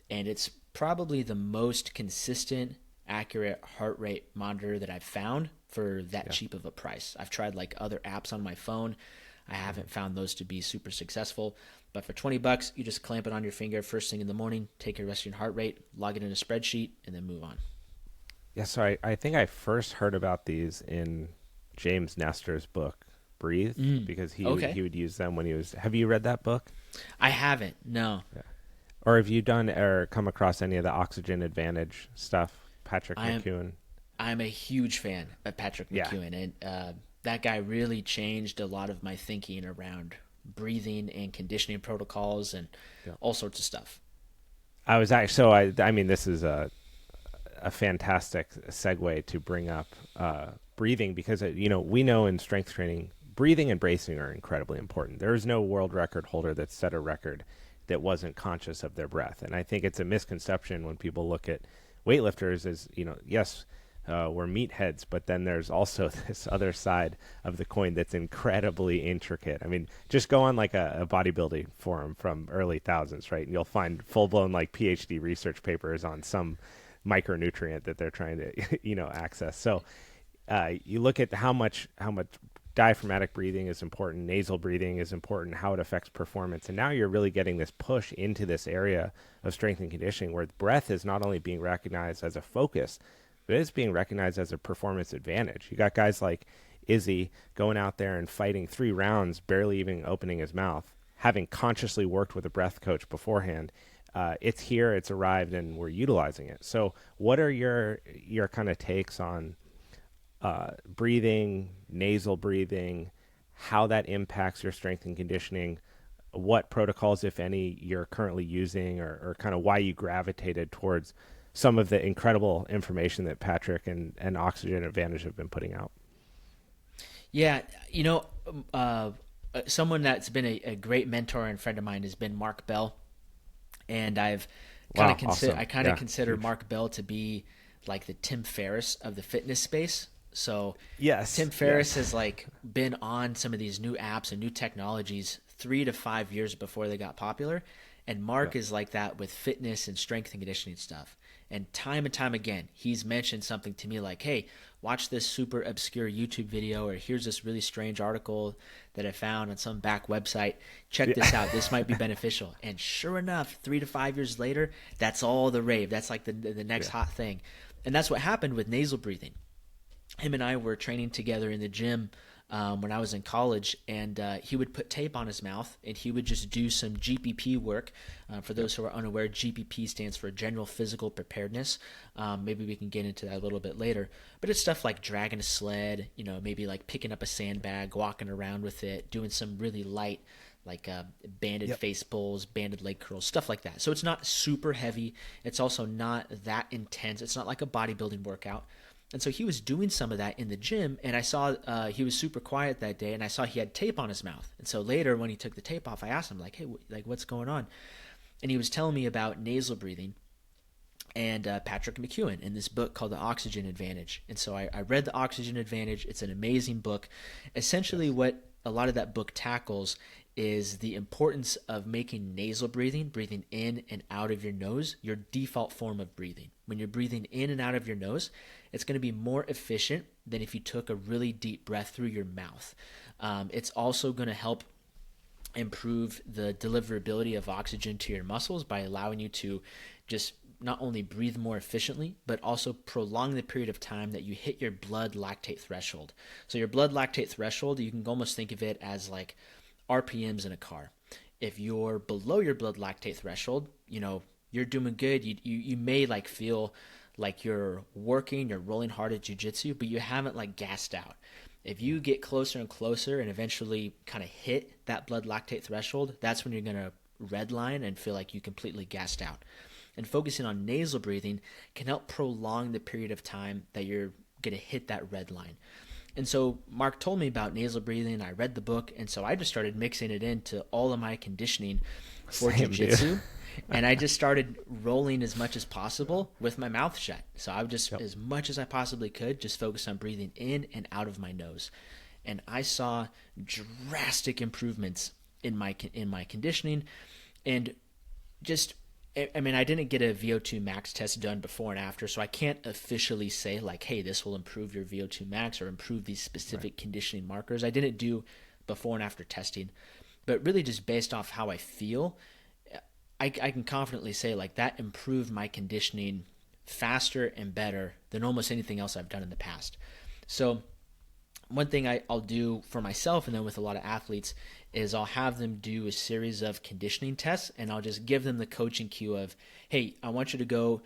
and it's probably the most consistent, accurate heart rate monitor that I've found for that Yeah. cheap of a price. I've tried like other apps on my phone. I Mhm. haven't found those to be super successful. But for $20, you just clamp it on your finger first thing in the morning, take your resting heart rate, log it in a spreadsheet, and then move on. Yeah. So I think I first heard about these in James Nestor's book, Breathe, because Okay. he would use them when he was. Have you read that book? I haven't. No. Yeah. Or have you done or come across any of the Oxygen Advantage stuff? Patrick I am McEwen. I'm a huge fan of Patrick Yeah. McEwen, and that guy really changed a lot of my thinking around breathing and conditioning protocols and Yeah. all sorts of stuff. I was actually so I mean this is a fantastic segue to bring up breathing because we know in strength training breathing and bracing are incredibly important. There is no world record holder that set a record that wasn't conscious of their breath, and I think it's a misconception when people look at weightlifters as yes. We're meatheads, but then there's also this other side of the coin that's incredibly intricate. I mean, just go on like a bodybuilding forum from early thousands, right? And you'll find full blown like PhD research papers on some micronutrient that they're trying to access. So you look at how much diaphragmatic breathing is important, nasal breathing is important, how it affects performance, and now you're really getting this push into this area of strength and conditioning where breath is not only being recognized as a focus, but it's being recognized as a performance advantage. You got guys like Izzy going out there and fighting 3 rounds, barely even opening his mouth, having consciously worked with a breath coach beforehand. It's here, it's arrived, and we're utilizing it. So, what are your kind of takes on breathing, nasal breathing, how that impacts your strength and conditioning? What protocols, if any, you're currently using, or kind of why you gravitated towards some of the incredible information that Patrick and Oxygen Advantage have been putting out? Yeah, someone that's been a great mentor and friend of mine has been Mark Bell, and Wow, awesome. I kind of Yeah, consider huge. Mark Bell to be like the Tim Ferriss of the fitness space. So Yes, Tim Ferriss yes. has like been on some of these new apps and new technologies 3 to 5 years before they got popular, and Yeah, Mark is like that with fitness and strength and conditioning stuff. And time again, he's mentioned something to me like, "Hey, watch this super obscure YouTube video, or here's this really strange article that I found on some back website. Check this yeah, out. This might be beneficial." And sure enough, 3 to 5 years later, that's all the rave. That's like the next yeah. hot thing. And that's what happened with nasal breathing. Him and I were training together in the gym when I was in college, and he would put tape on his mouth, and he would just do some GPP work. For Yep. those who are unaware, GPP stands for General Physical Preparedness. Maybe we can get into that a little bit later, but it's stuff like dragging a sled, maybe like picking up a sandbag, walking around with it, doing some really light like banded Yep. face pulls, banded leg curls, stuff like that. So it's not super heavy. It's also not that intense. It's not like a bodybuilding workout. And so he was doing some of that in the gym, and I saw he was super quiet that day, and I saw he had tape on his mouth. And so later, when he took the tape off, I asked him like, "Hey, like what's going on?" And he was telling me about nasal breathing and Patrick McEwen in this book called The Oxygen Advantage. And so I read The Oxygen Advantage. It's an amazing book. Essentially, Yes. what a lot of that book tackles is the importance of making nasal breathing, breathing in and out of your nose, your default form of breathing. When you're breathing in and out of your nose, it's going to be more efficient than if you took a really deep breath through your mouth. It's also going to help improve the deliverability of oxygen to your muscles by allowing you to just not only breathe more efficiently, but also prolong the period of time that you hit your blood lactate threshold. So your blood lactate threshold, you can almost think of it as like RPMs in a car. If you're below your blood lactate threshold, you're doing good. You may like feel like you're working, you're rolling hard at jiu-jitsu, but you haven't like gassed out. If you get closer and closer and eventually kind of hit that blood lactate threshold, that's when you're going to redline and feel like you completely gassed out. And focusing on nasal breathing can help prolong the period of time that you're going to hit that red line. And so Mark told me about nasal breathing. I read the book, and so I just started mixing it into all of my conditioning for jiu-jitsu. And I just started rolling as much as possible with my mouth shut. So I would just, as much as I possibly could, just focus on breathing in and out of my nose. And I saw drastic improvements in my conditioning. And just, I didn't get a VO2 max test done before and after, so I can't officially say like, hey, this will improve your VO2 max or improve these specific conditioning markers. I didn't do before and after testing, but really just based off how I feel, I can confidently say like that improved my conditioning faster and better than almost anything else I've done in the past. So one thing I'll do for myself and then with a lot of athletes is I'll have them do a series of conditioning tests, and I'll just give them the coaching cue of, hey, I want you to go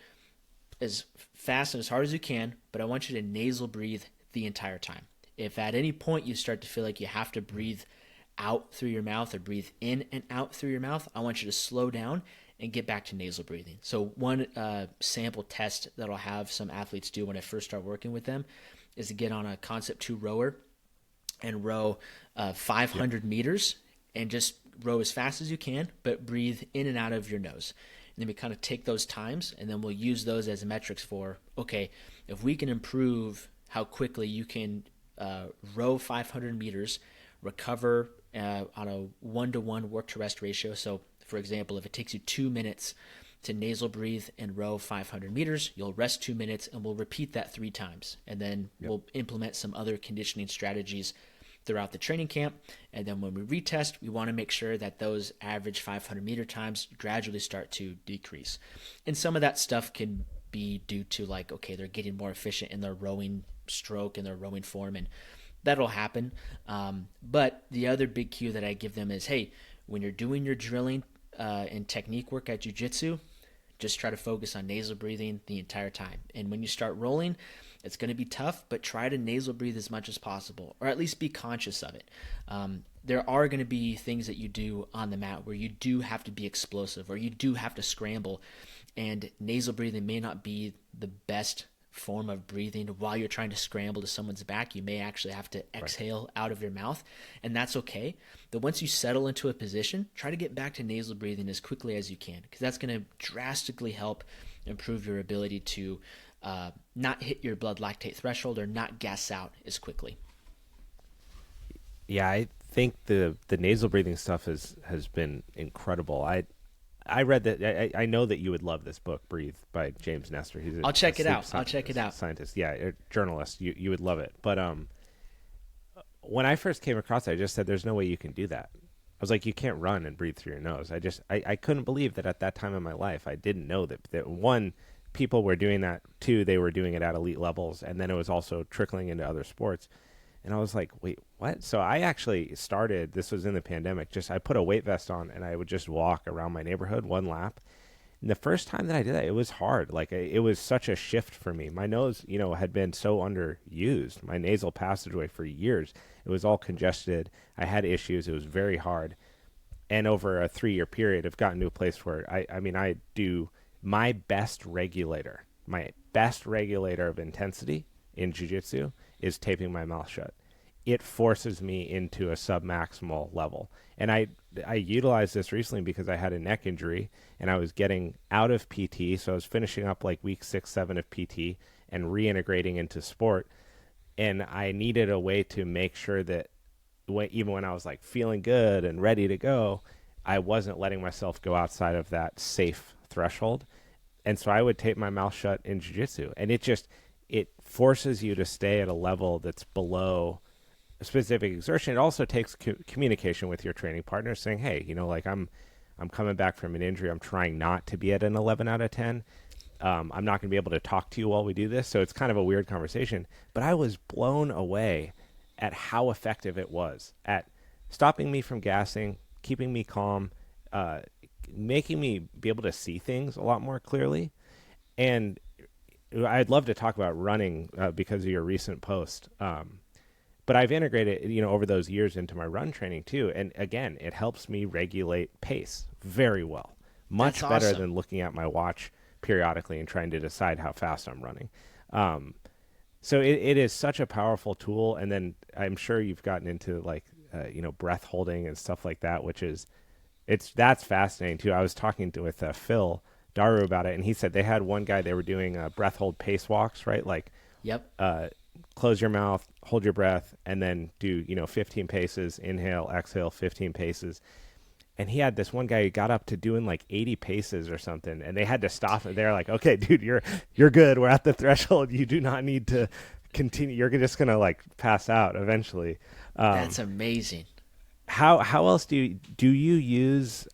as fast and as hard as you can, but I want you to nasal breathe the entire time. If at any point you start to feel like you have to breathe out through your mouth or breathe in and out through your mouth, I want you to slow down and get back to nasal breathing. So one sample test that I'll have some athletes do when I first start working with them is to get on a Concept 2 rower and row 500 meters and just row as fast as you can, but breathe in and out of your nose. And then we kind of take those times, and then we'll use those as metrics for, okay, if we can improve how quickly you can row 500 meters, recover on a 1-to-1 work-to-rest ratio. So, for example, if it takes you 2 minutes to nasal breathe and row 500 meters, you'll rest 2 minutes, and we'll repeat that 3 times. And then we'll implement some other conditioning strategies throughout the training camp. And then when we retest, we want to make sure that those average 500 meter times gradually start to decrease. And some of that stuff can be due to like, okay, they're getting more efficient in their rowing stroke and their rowing form, and that'll happen. But the other big cue that I give them is, hey, when you're doing your drilling and technique work at jiu-jitsu, just try to focus on nasal breathing the entire time. And when you start rolling, it's going to be tough, but try to nasal breathe as much as possible, or at least be conscious of it. There are going to be things that you do on the mat where you do have to be explosive or you do have to scramble, and nasal breathing may not be the best form of breathing. While you're trying to scramble to someone's back, you may actually have to exhale out of your mouth, and that's okay. But once you settle into a position, try to get back to nasal breathing as quickly as you can, because that's going to drastically help improve your ability to not hit your blood lactate threshold or not gas out as quickly. Yeah, I think the nasal breathing stuff has been incredible. I read that. I know that you would love this book, Breathe, by James Nestor. He's I'll check it out. I'll check it out. Scientist, yeah, a journalist. You would love it. But when I first came across it, I just said, "There's no way you can do that." I was like, "You can't run and breathe through your nose." I couldn't believe that at that time in my life, I didn't know that one, people were doing that. Two, they were doing it at elite levels, and then it was also trickling into other sports. And I was like, wait, what? So I actually started, this was in the pandemic, I put a weight vest on and I would just walk around my neighborhood one lap. And the first time that I did that, it was hard. Like it was such a shift for me. My nose, had been so underused, my nasal passageway for years. It was all congested. I had issues. It was very hard. And over a 3-year period, I've gotten to a place where I do my best regulator of intensity in jiu-jitsu is taping my mouth shut. It forces me into a submaximal level. And I utilized this recently because I had a neck injury and I was getting out of PT. So I was finishing up like week 6, 7 of PT and reintegrating into sport. And I needed a way to make sure that even when I was like feeling good and ready to go, I wasn't letting myself go outside of that safe threshold. And so I would tape my mouth shut in jiu-jitsu, and it forces you to stay at a level that's below a specific exertion. It also takes communication with your training partner, saying, hey, like I'm coming back from an injury. I'm trying not to be at an 11 out of 10. I'm not going to be able to talk to you while we do this. So it's kind of a weird conversation, but I was blown away at how effective it was at stopping me from gassing, keeping me calm, making me be able to see things a lot more clearly. And I'd love to talk about running because of your recent post. But I've integrated, over those years into my run training too. And again, it helps me regulate pace very well. Much That's better awesome. than looking at my watch periodically and trying to decide how fast I'm running. So it is such a powerful tool. And then I'm sure you've gotten into like, breath holding and stuff like that, that's fascinating too. I was talking with Phil Daru about it, and he said they had one guy, they were doing breath hold pace walks, right? Like, Yep. close your mouth, hold your breath, and then do, 15 paces, inhale, exhale, 15 paces. And he had this one guy who got up to doing like 80 paces or something, and they had to stop it. They're like, okay, dude, you're good. We're at the threshold. You do not need to continue. You're just going to like pass out eventually. That's amazing. How else do you use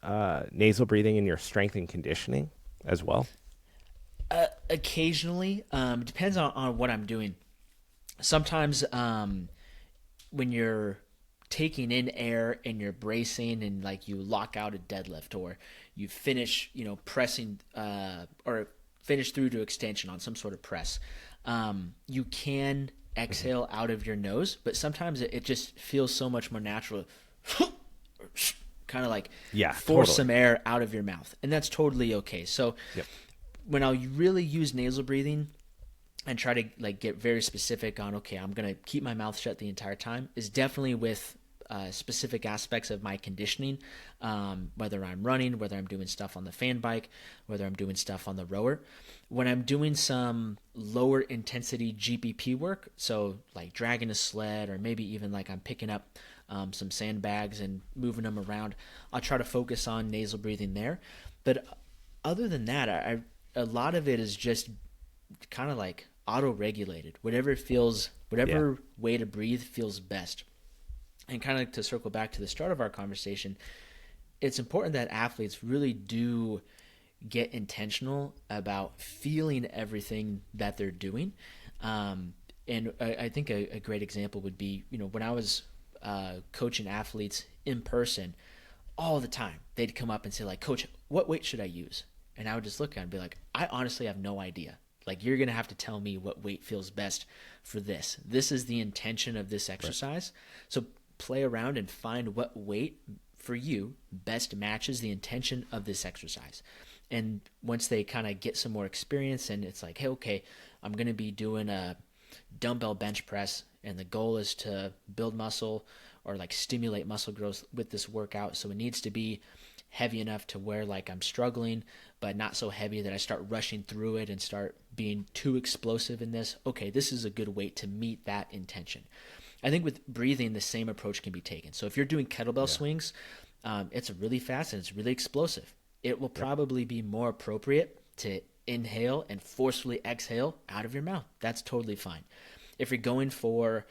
nasal breathing in your strength and conditioning as well? Occasionally, it depends on what I'm doing. Sometimes when you're taking in air and you're bracing and like you lock out a deadlift, or you finish, pressing or finish through to extension on some sort of press, you can exhale out of your nose, but sometimes it just feels so much more natural. Kind of like force totally some air out of your mouth, and that's totally okay. So Yep. when I'll really use nasal breathing and try to like get very specific on, okay, I'm gonna keep my mouth shut the entire time, is definitely with specific aspects of my conditioning, whether I'm running, whether I'm doing stuff on the fan bike, whether I'm doing stuff on the rower. When I'm doing some lower intensity GPP work, so like dragging a sled, or maybe even like I'm picking up some sandbags and moving them around, I'll try to focus on nasal breathing there. But other than that, a lot of it is just kind of like auto-regulated. Whatever way to breathe feels best. And kind of to circle back to the start of our conversation, it's important that athletes really do get intentional about feeling everything that they're doing. And I think a great example would be, when I was coaching athletes in person all the time, they'd come up and say like, Coach, what weight should I use? And I would just look at it and be like, I honestly have no idea. Like, you're going to have to tell me what weight feels best for this. This is the intention of this exercise. Right. So play around and find what weight for you best matches the intention of this exercise. And once they kind of get some more experience, and it's like, hey, okay, I'm going to be doing a dumbbell bench press, and the goal is to build muscle or like stimulate muscle growth with this workout. So it needs to be heavy enough to where like I'm struggling, but not so heavy that I start rushing through it and start being too explosive in this. Okay, this is a good weight to meet that intention. I think with breathing, the same approach can be taken. So if you're doing kettlebell swings, it's really fast and it's really explosive. It will probably be more appropriate to inhale and forcefully exhale out of your mouth. That's totally fine. If you're going for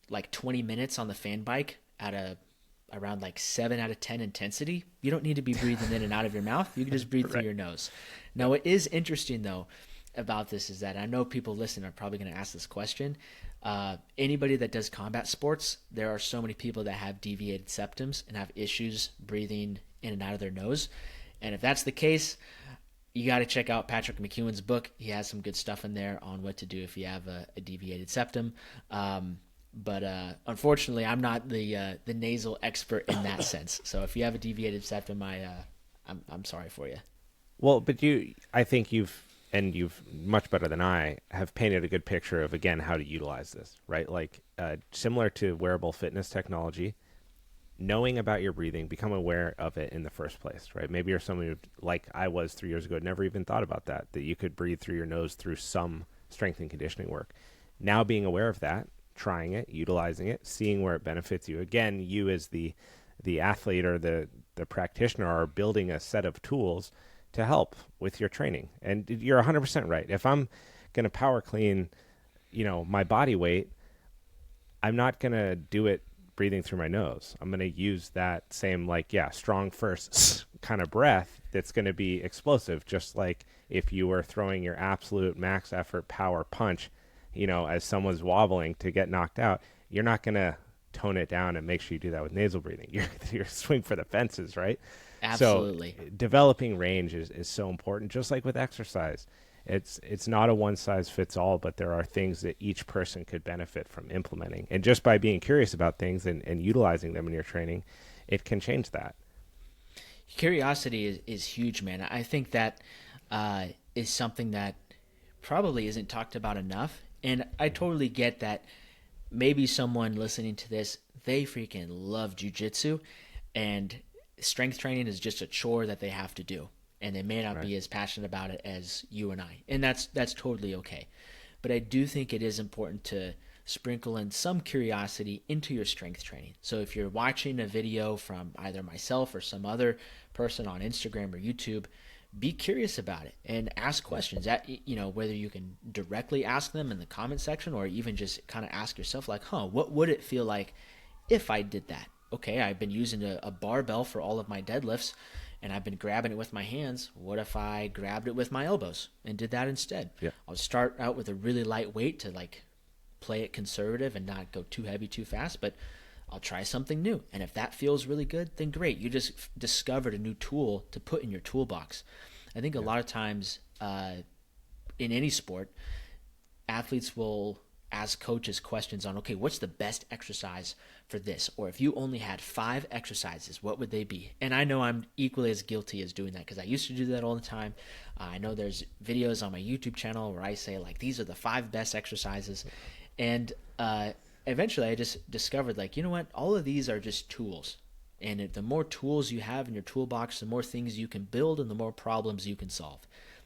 like 20 minutes on the fan bike at around like 7 out of 10 intensity, you don't need to be breathing in and out of your mouth. You can just breathe through your nose. Now, what is interesting though about this is that I know people listening are probably going to ask this question. Anybody that does combat sports, there are so many people that have deviated septums and have issues breathing in and out of their nose. And if that's the case, you got to check out Patrick McEwen's book. He has some good stuff in there on what to do if you have a deviated septum. But unfortunately, I'm not the nasal expert in that sense. So if you have a deviated septum, I'm sorry for you. Well, but I think you've much better than I have painted a good picture of, again, how to utilize this, right? Like similar to wearable fitness technology, knowing about your breathing, become aware of it in the first place, right? Maybe you're someone who, like I was 3 years ago, never even thought about that you could breathe through your nose through some strength and conditioning work. Now being aware of that, trying it, utilizing it, seeing where it benefits you. Again, you as the athlete or the practitioner are building a set of tools to help with your training. And you're 100% right. If I'm going to power clean, my body weight, I'm not going to do it breathing through my nose. I'm going to use that same strong first kind of breath that's going to be explosive, just like if you were throwing your absolute max effort power punch, as someone's wobbling to get knocked out. You're not going to tone it down and make sure you do that with nasal breathing. You're swing for the fences, right? Absolutely. So developing range is so important, just like with exercise. It's not a one size fits all, but there are things that each person could benefit from implementing. And just by being curious about things and utilizing them in your training, it can change that. Curiosity is huge, man. I think that is something that probably isn't talked about enough. And I totally get that maybe someone listening to this, they freaking love jiu-jitsu, and strength training is just a chore that they have to do. And they may not be as passionate about it as you and I. And that's totally okay. But I do think it is important to sprinkle in some curiosity into your strength training. So if you're watching a video from either myself or some other person on Instagram or YouTube, be curious about it and ask questions. Whether you can directly ask them in the comment section or even just kind of ask yourself what would it feel like if I did that? Okay, I've been using a barbell for all of my deadlifts, and I've been grabbing it with my hands. What if I grabbed it with my elbows and did that instead? Yeah. I'll start out with a really light weight to play it conservative and not go too heavy too fast, but I'll try something new. And if that feels really good, then great. You just discovered a new tool to put in your toolbox. I think a lot of times in any sport, athletes will ask coaches questions on, okay, what's the best exercise for this? Or if you only had 5 exercises, what would they be? And I know I'm equally as guilty as doing that because I used to do that all the time. I know there's videos on my YouTube channel where I say, these are the 5 best exercises. And eventually I just discovered, all of these are just tools. And the more tools you have in your toolbox, the more things you can build and the more problems you can solve.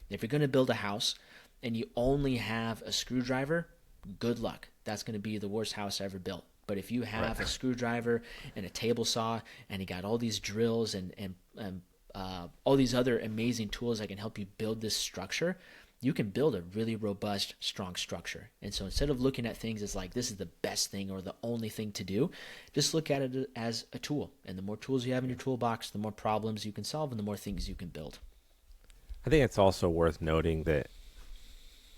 If you're going to build a house and you only have a screwdriver, good luck. That's going to be the worst house ever built. But if you have a screwdriver and a table saw and you got all these drills and all these other amazing tools that can help you build this structure, you can build a really robust, strong structure. And so instead of looking at things as this is the best thing or the only thing to do, just look at it as a tool. And the more tools you have in your toolbox, the more problems you can solve and the more things you can build. I think it's also worth noting that,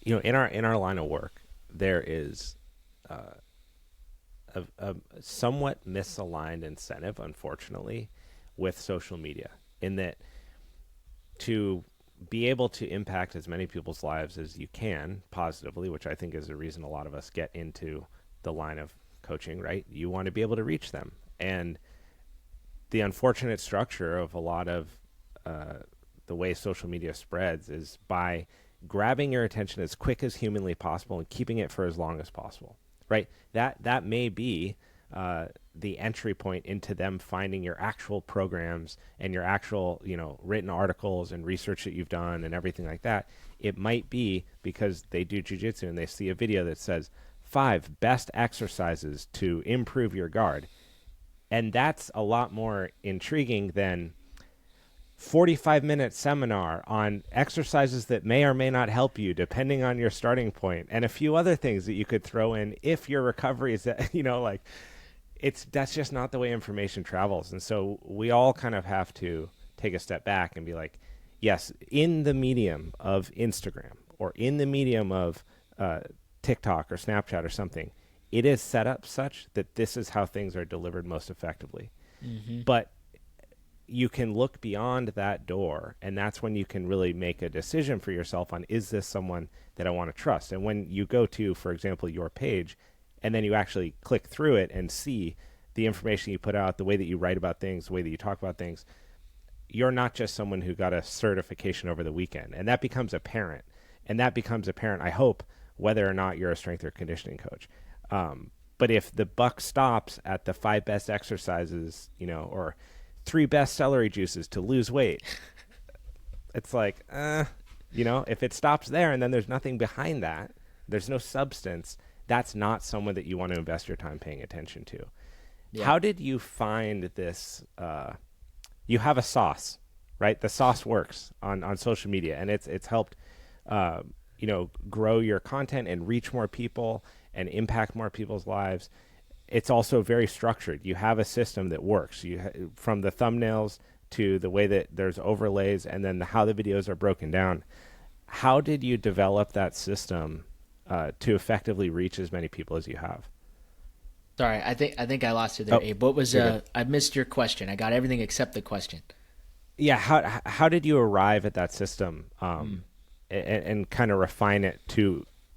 in our line of work, there is a somewhat misaligned incentive, unfortunately, with social media, in that to be able to impact as many people's lives as you can positively, which I think is the reason a lot of us get into the line of coaching, right? You want to be able to reach them. And the unfortunate structure of a lot of the way social media spreads is by grabbing your attention as quick as humanly possible and keeping it for as long as possible, right? That may be the entry point into them finding your actual programs and your actual, written articles and research that you've done and everything like that. It might be because they do jiu-jitsu and they see a video that says 5 best exercises to improve your guard. And that's a lot more intriguing than 45-minute seminar on exercises that may or may not help you depending on your starting point, and a few other things that you could throw in if your recovery is that's just not the way information travels. And so we all kind of have to take a step back and be like, yes, in the medium of Instagram or in the medium of TikTok or Snapchat or something, it is set up such that this is how things are delivered most effectively. Mm-hmm. But you can look beyond that door, and that's when you can really make a decision for yourself on, is this someone that I want to trust? And when you go to, for example, your page, and then you actually click through it and see the information you put out, the way that you write about things, the way that you talk about things, you're not just someone who got a certification over the weekend. And that becomes apparent. And that becomes apparent, I hope, whether or not you're a strength or conditioning coach. But if the buck stops at the 5 best exercises, or 3 best celery juices to lose weight, it's if it stops there and then there's nothing behind that, there's no substance, that's not someone that you want to invest your time paying attention to. Yeah. How did you find this? You have a sauce, right? The sauce works on social media, and it's helped, uh, grow your content and reach more people and impact more people's lives. It's also very structured. You have a system that works. From the thumbnails to the way that there's overlays, and then how the videos are broken down. How did you develop that system to effectively reach as many people as you have? Sorry, I think I lost you there, Oh, Abe. What was you're good. I missed your question. I got everything except the question. Yeah, how did you arrive at that system, and kind of refine it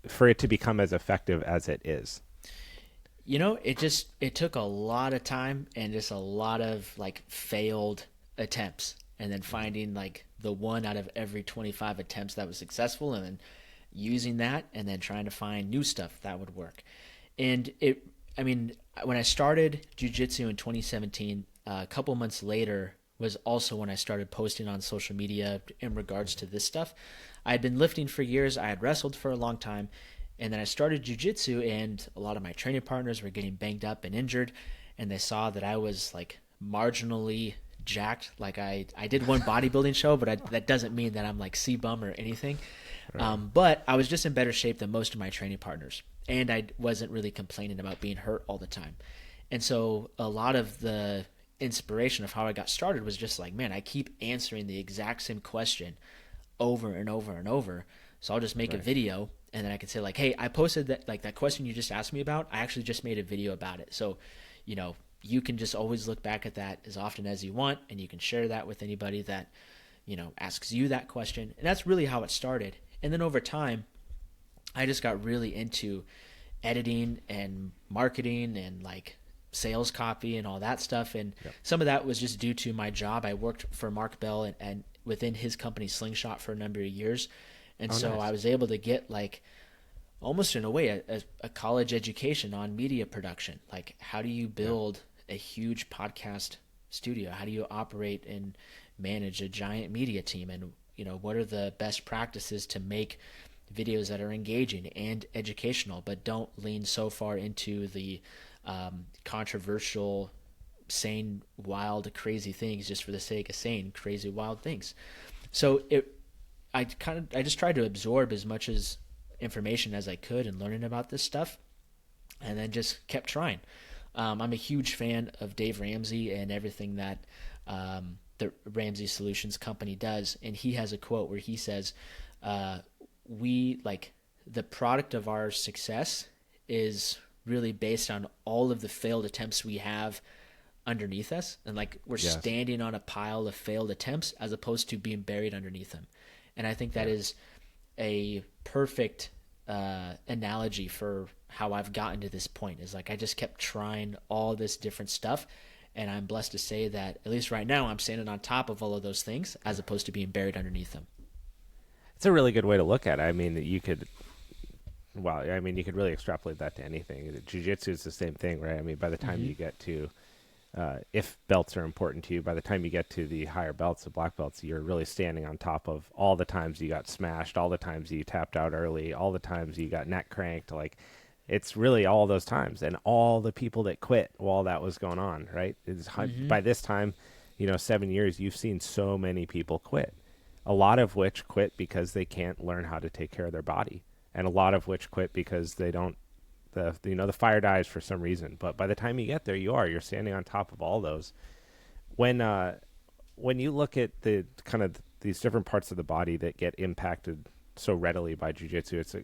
for it to become as effective as it is? It took a lot of time and just a lot of like failed attempts, and then finding like the one out of every 25 attempts that was successful, and then using that, and then trying to find new stuff that would work. And I mean, when I started jujitsu in 2017, a couple months later was also when I started posting on social media in regards to this stuff. I had been lifting for years. I had wrestled for a long time. And then I started jujitsu, and a lot of my training partners were getting banged up and injured. And they saw that I was like marginally jacked. Like I did one bodybuilding show, but that doesn't mean that I'm like C-bum or anything. Right. But I was just in better shape than most of my training partners. And I wasn't really complaining about being hurt all the time. And so a lot of the inspiration of how I got started was just like, man, I keep answering the exact same question over and over and over. So I'll just make a Right. video, and then I can say like, hey, I posted that question you just asked me about. I actually just made a video about it. So, you can just always look back at that as often as you want, and you can share that with anybody that, asks you that question. And that's really how it started. And then over time, I just got really into editing and marketing and like sales copy and all that stuff. And Yep. some of that was just due to my job. I worked for Mark Bell and within his company Slingshot for a number of years. And Oh, so nice. I was able to get like almost in a way a college education on media production. Like, how do you Yeah. build a huge podcast studio? How do you operate and manage a giant media team? And, what are the best practices to make videos that are engaging and educational, but don't lean so far into the controversial, saying wild, crazy things just for the sake of saying crazy, wild things. So I just tried to absorb as much as information as I could and learning about this stuff, and then just kept trying. I'm a huge fan of Dave Ramsey and everything that the Ramsey Solutions company does, and he has a quote where he says, "We like the product of our success is really based on all of the failed attempts we have underneath us, and like we're Yes. standing on a pile of failed attempts as opposed to being buried underneath them." And I think that Yeah. is a perfect analogy for how I've gotten to this point. Is like I just kept trying all this different stuff, and I'm blessed to say that at least right now I'm standing on top of all of those things as opposed to being buried underneath them. It's a really good way to look at it. I mean, you could really extrapolate that to anything. Jiu-jitsu is the same thing, right? I mean, by the time Mm-hmm. you get to, if belts are important to you, by the time you get to the higher belts, the black belts, you're really standing on top of all the times you got smashed, all the times you tapped out early, all the times you got neck cranked. Like, it's really all those times, and all the people that quit while that was going on, right? Mm-hmm. By this time, 7 years, you've seen so many people quit, a lot of which quit because they can't learn how to take care of their body, and a lot of which quit because they don't, the fire dies for some reason. But by the time you get there, you're standing on top of all those. When you look at the kind of these different parts of the body that get impacted so readily by jiu-jitsu, it's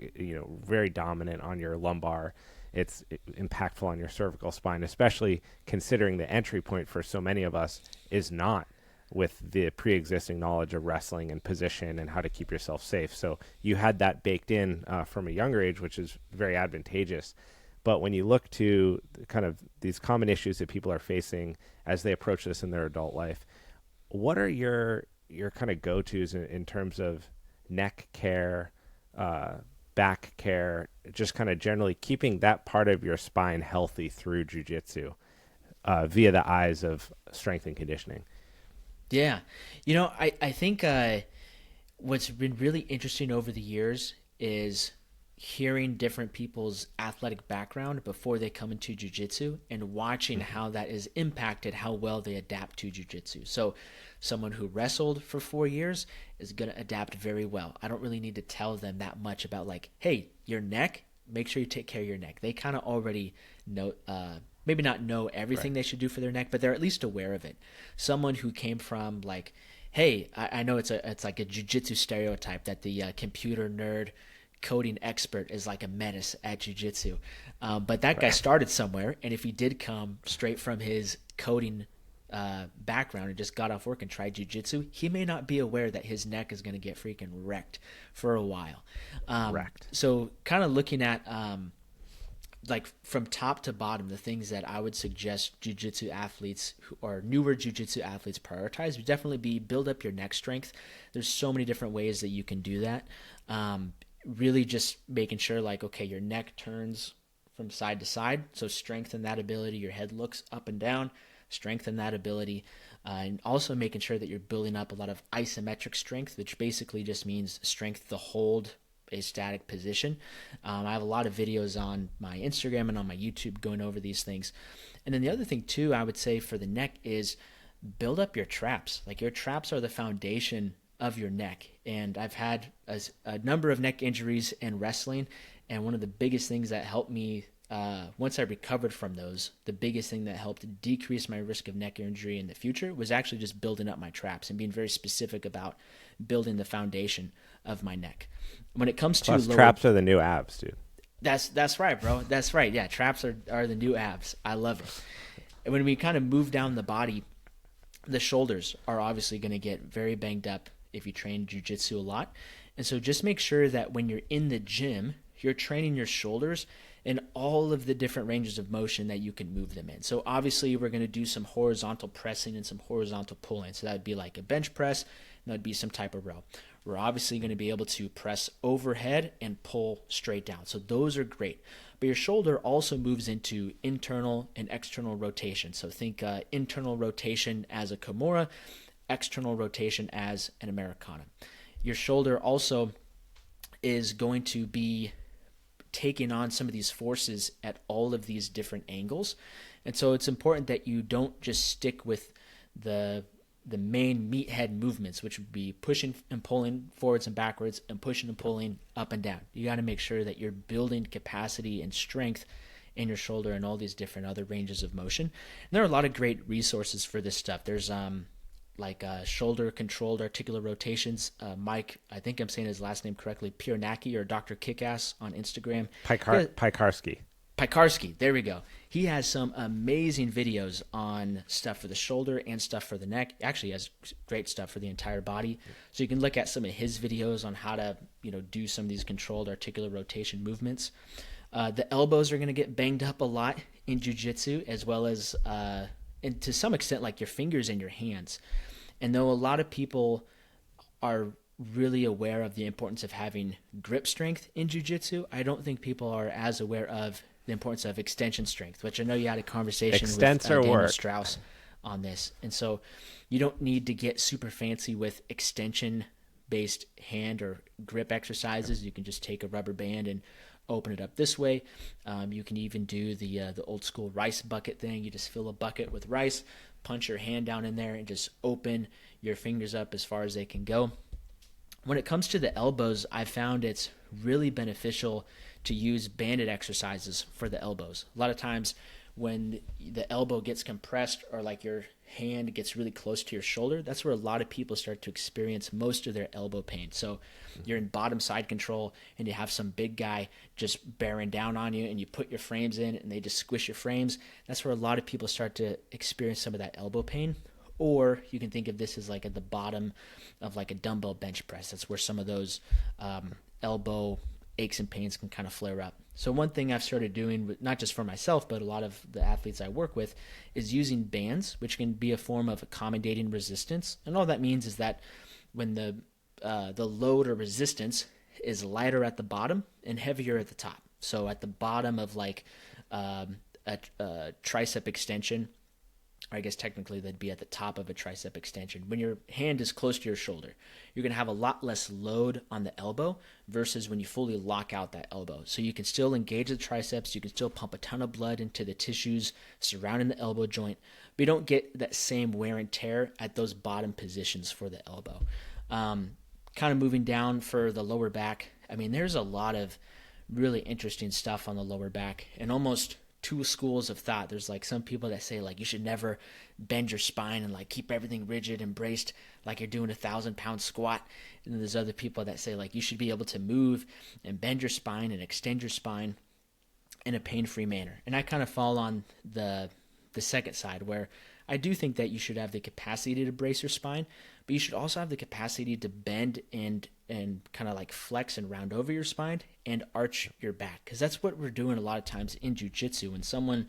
very dominant on your lumbar. It's impactful on your cervical spine, especially considering the entry point for so many of us is not with the pre-existing knowledge of wrestling and position and how to keep yourself safe. So you had that baked in from a younger age, which is very advantageous. But when you look to kind of these common issues that people are facing as they approach this in their adult life, what are your kind of go-tos in terms of neck care, back care, just kind of generally keeping that part of your spine healthy through jiu-jitsu via the eyes of strength and conditioning? Yeah. I think what's been really interesting over the years is hearing different people's athletic background before they come into jiu-jitsu and watching how that has impacted how well they adapt to jiu-jitsu. So someone who wrestled for 4 years is going to adapt very well. I don't really need to tell them that much about like, hey, your neck, make sure you take care of your neck. They kind of already know, maybe not know everything they should do for their neck, but they're at least aware of it. Someone who came from like, hey, I know it's like a jiu-jitsu stereotype that the computer nerd coding expert is like a menace at jiu-jitsu, but that guy started somewhere, and if he did come straight from his coding background and just got off work and tried jiu-jitsu, he may not be aware that his neck is going to get freaking wrecked for a while. So kind of looking at like from top to bottom, the things that I would suggest jiu-jitsu athletes or newer jiu-jitsu athletes prioritize would definitely be build up your neck strength. There's so many different ways that you can do that. Really just making sure like, okay, your neck turns from side to side. So strengthen that ability. Your head looks up and down, strengthen that ability. And also making sure that you're building up a lot of isometric strength, which basically just means strength to hold a static position. I have a lot of videos on my Instagram and on my YouTube going over these things. And then the other thing too, I would say for the neck is build up your traps. Like your traps are the foundation of your neck. And I've had a number of neck injuries in wrestling. And one of the biggest things that helped me once I recovered from those, the biggest thing that helped decrease my risk of neck injury in the future was actually just building up my traps and being very specific about building the foundation of my neck. When it comes to traps are the new abs, dude. That's right, bro. That's right. Yeah, traps are the new abs. I love it. And when we kind of move down the body, the shoulders are obviously going to get very banged up if you train jiu-jitsu a lot. And so just make sure that when you're in the gym, you're training your shoulders in all of the different ranges of motion that you can move them in. So obviously we're going to do some horizontal pressing and some horizontal pulling. So that would be like a bench press, and that would be some type of row. We're obviously going to be able to press overhead and pull straight down. So those are great. But your shoulder also moves into internal and external rotation. So think internal rotation as a Kimura, external rotation as an Americana. Your shoulder also is going to be taking on some of these forces at all of these different angles. And so it's important that you don't just stick with the main meathead movements, which would be pushing and pulling forwards and backwards and pushing and pulling up and down. You got to make sure that you're building capacity and strength in your shoulder and all these different other ranges of motion. And there are a lot of great resources for this stuff. There's shoulder controlled articular rotations. Mike, I think I'm saying his last name correctly, Piernacki or Dr. Kickass on Instagram. Pikarski, there we go. He has some amazing videos on stuff for the shoulder and stuff for the neck. Actually, he has great stuff for the entire body. So you can look at some of his videos on how to, do some of these controlled articular rotation movements. The elbows are going to get banged up a lot in jiu-jitsu, as well as, and to some extent, like your fingers and your hands. And though a lot of people are really aware of the importance of having grip strength in jiu-jitsu, I don't think people are as aware of the importance of extension strength, which I know you had a conversation with Daniel Strauss on this. And so you don't need to get super fancy with extension-based hand or grip exercises. You can just take a rubber band and open it up this way. You can even do the old school rice bucket thing. You just fill a bucket with rice, punch your hand down in there, and just open your fingers up as far as they can go. When it comes to the elbows, I found it's really beneficial to use banded exercises for the elbows. A lot of times when the elbow gets compressed or like your hand gets really close to your shoulder, that's where a lot of people start to experience most of their elbow pain. So you're in bottom side control and you have some big guy just bearing down on you and you put your frames in and they just squish your frames. That's where a lot of people start to experience some of that elbow pain. Or you can think of this as like at the bottom of like a dumbbell bench press. That's where some of those elbow aches and pains can kind of flare up. So one thing I've started doing, not just for myself, but a lot of the athletes I work with, is using bands, which can be a form of accommodating resistance. And all that means is that when the load or resistance is lighter at the bottom and heavier at the top. So at the bottom of like a tricep extension, or I guess technically they'd be at the top of a tricep extension. When your hand is close to your shoulder, you're going to have a lot less load on the elbow versus when you fully lock out that elbow. So you can still engage the triceps, you can still pump a ton of blood into the tissues surrounding the elbow joint, but you don't get that same wear and tear at those bottom positions for the elbow. Kind of moving down for the lower back, I mean, there's a lot of really interesting stuff on the lower back, and almost two schools of thought. There's like some people that say like you should never bend your spine and like keep everything rigid and braced like you're doing 1,000-pound squat. And then there's other people that say like you should be able to move and bend your spine and extend your spine in a pain-free manner. And I kind of fall on the second side, where I do think that you should have the capacity to brace your spine, but you should also have the capacity to bend and kind of like flex and round over your spine and arch your back, because that's what we're doing a lot of times in jiu-jitsu. When someone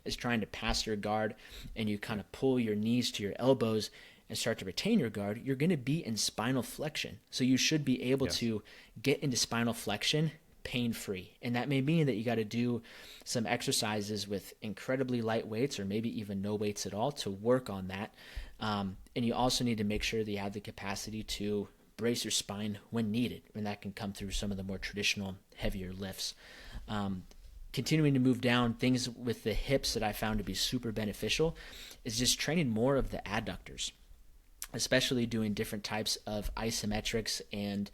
is trying to pass your guard and you kind of pull your knees to your elbows and start to retain your guard, you're going to be in spinal flexion. So you should be able to get into spinal flexion pain-free. And that may mean that you got to do some exercises with incredibly light weights, or maybe even no weights at all, to work on that. And you also need to make sure that you have the capacity to brace your spine when needed, and that can come through some of the more traditional, heavier lifts. Continuing to move down, things with the hips that I found to be super beneficial is just training more of the adductors, especially doing different types of isometrics and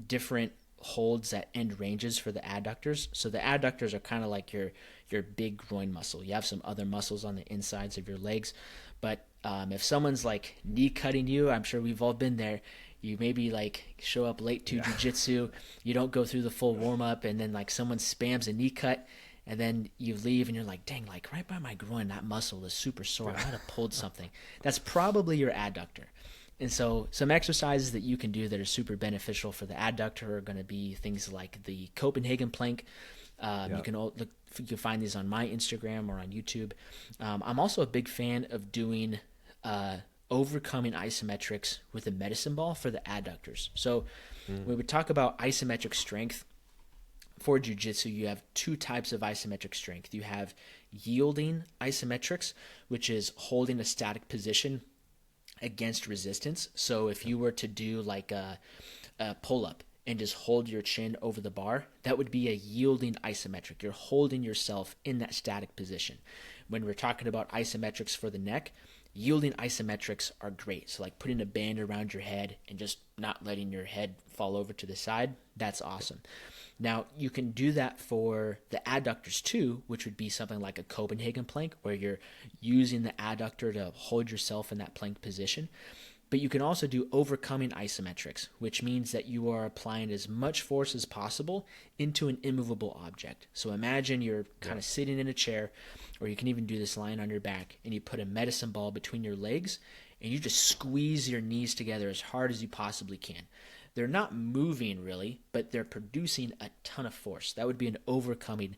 different holds at end ranges for the adductors. So the adductors are kind of like your big groin muscle. You have some other muscles on the insides of your legs, but if someone's like knee cutting you, I'm sure we've all been there. You maybe like show up late to jiu-jitsu, you don't go through the full warm-up, and then like someone spams a knee cut, and then you leave and you're like, dang, like right by my groin, that muscle is super sore. I might have pulled something. That's probably your adductor. And so some exercises that you can do that are super beneficial for the adductor are going to be things like the Copenhagen plank. You can find these on my Instagram or on YouTube. I'm also a big fan of doing overcoming isometrics with a medicine ball for the adductors. So when we talk about isometric strength for jiu-jitsu, you have two types of isometric strength. You have yielding isometrics, which is holding a static position against resistance. So if you were to do like a pull-up and just hold your chin over the bar, that would be a yielding isometric. You're holding yourself in that static position. When we're talking about isometrics for the neck, yielding isometrics are great. So like putting a band around your head and just not letting your head fall over to the side, that's awesome. Now, you can do that for the adductors too, which would be something like a Copenhagen plank, where you're using the adductor to hold yourself in that plank position. But you can also do overcoming isometrics, which means that you are applying as much force as possible into an immovable object. So imagine you're kind of sitting in a chair, or you can even do this lying on your back, and you put a medicine ball between your legs, and you just squeeze your knees together as hard as you possibly can. They're not moving really, but they're producing a ton of force. That would be an overcoming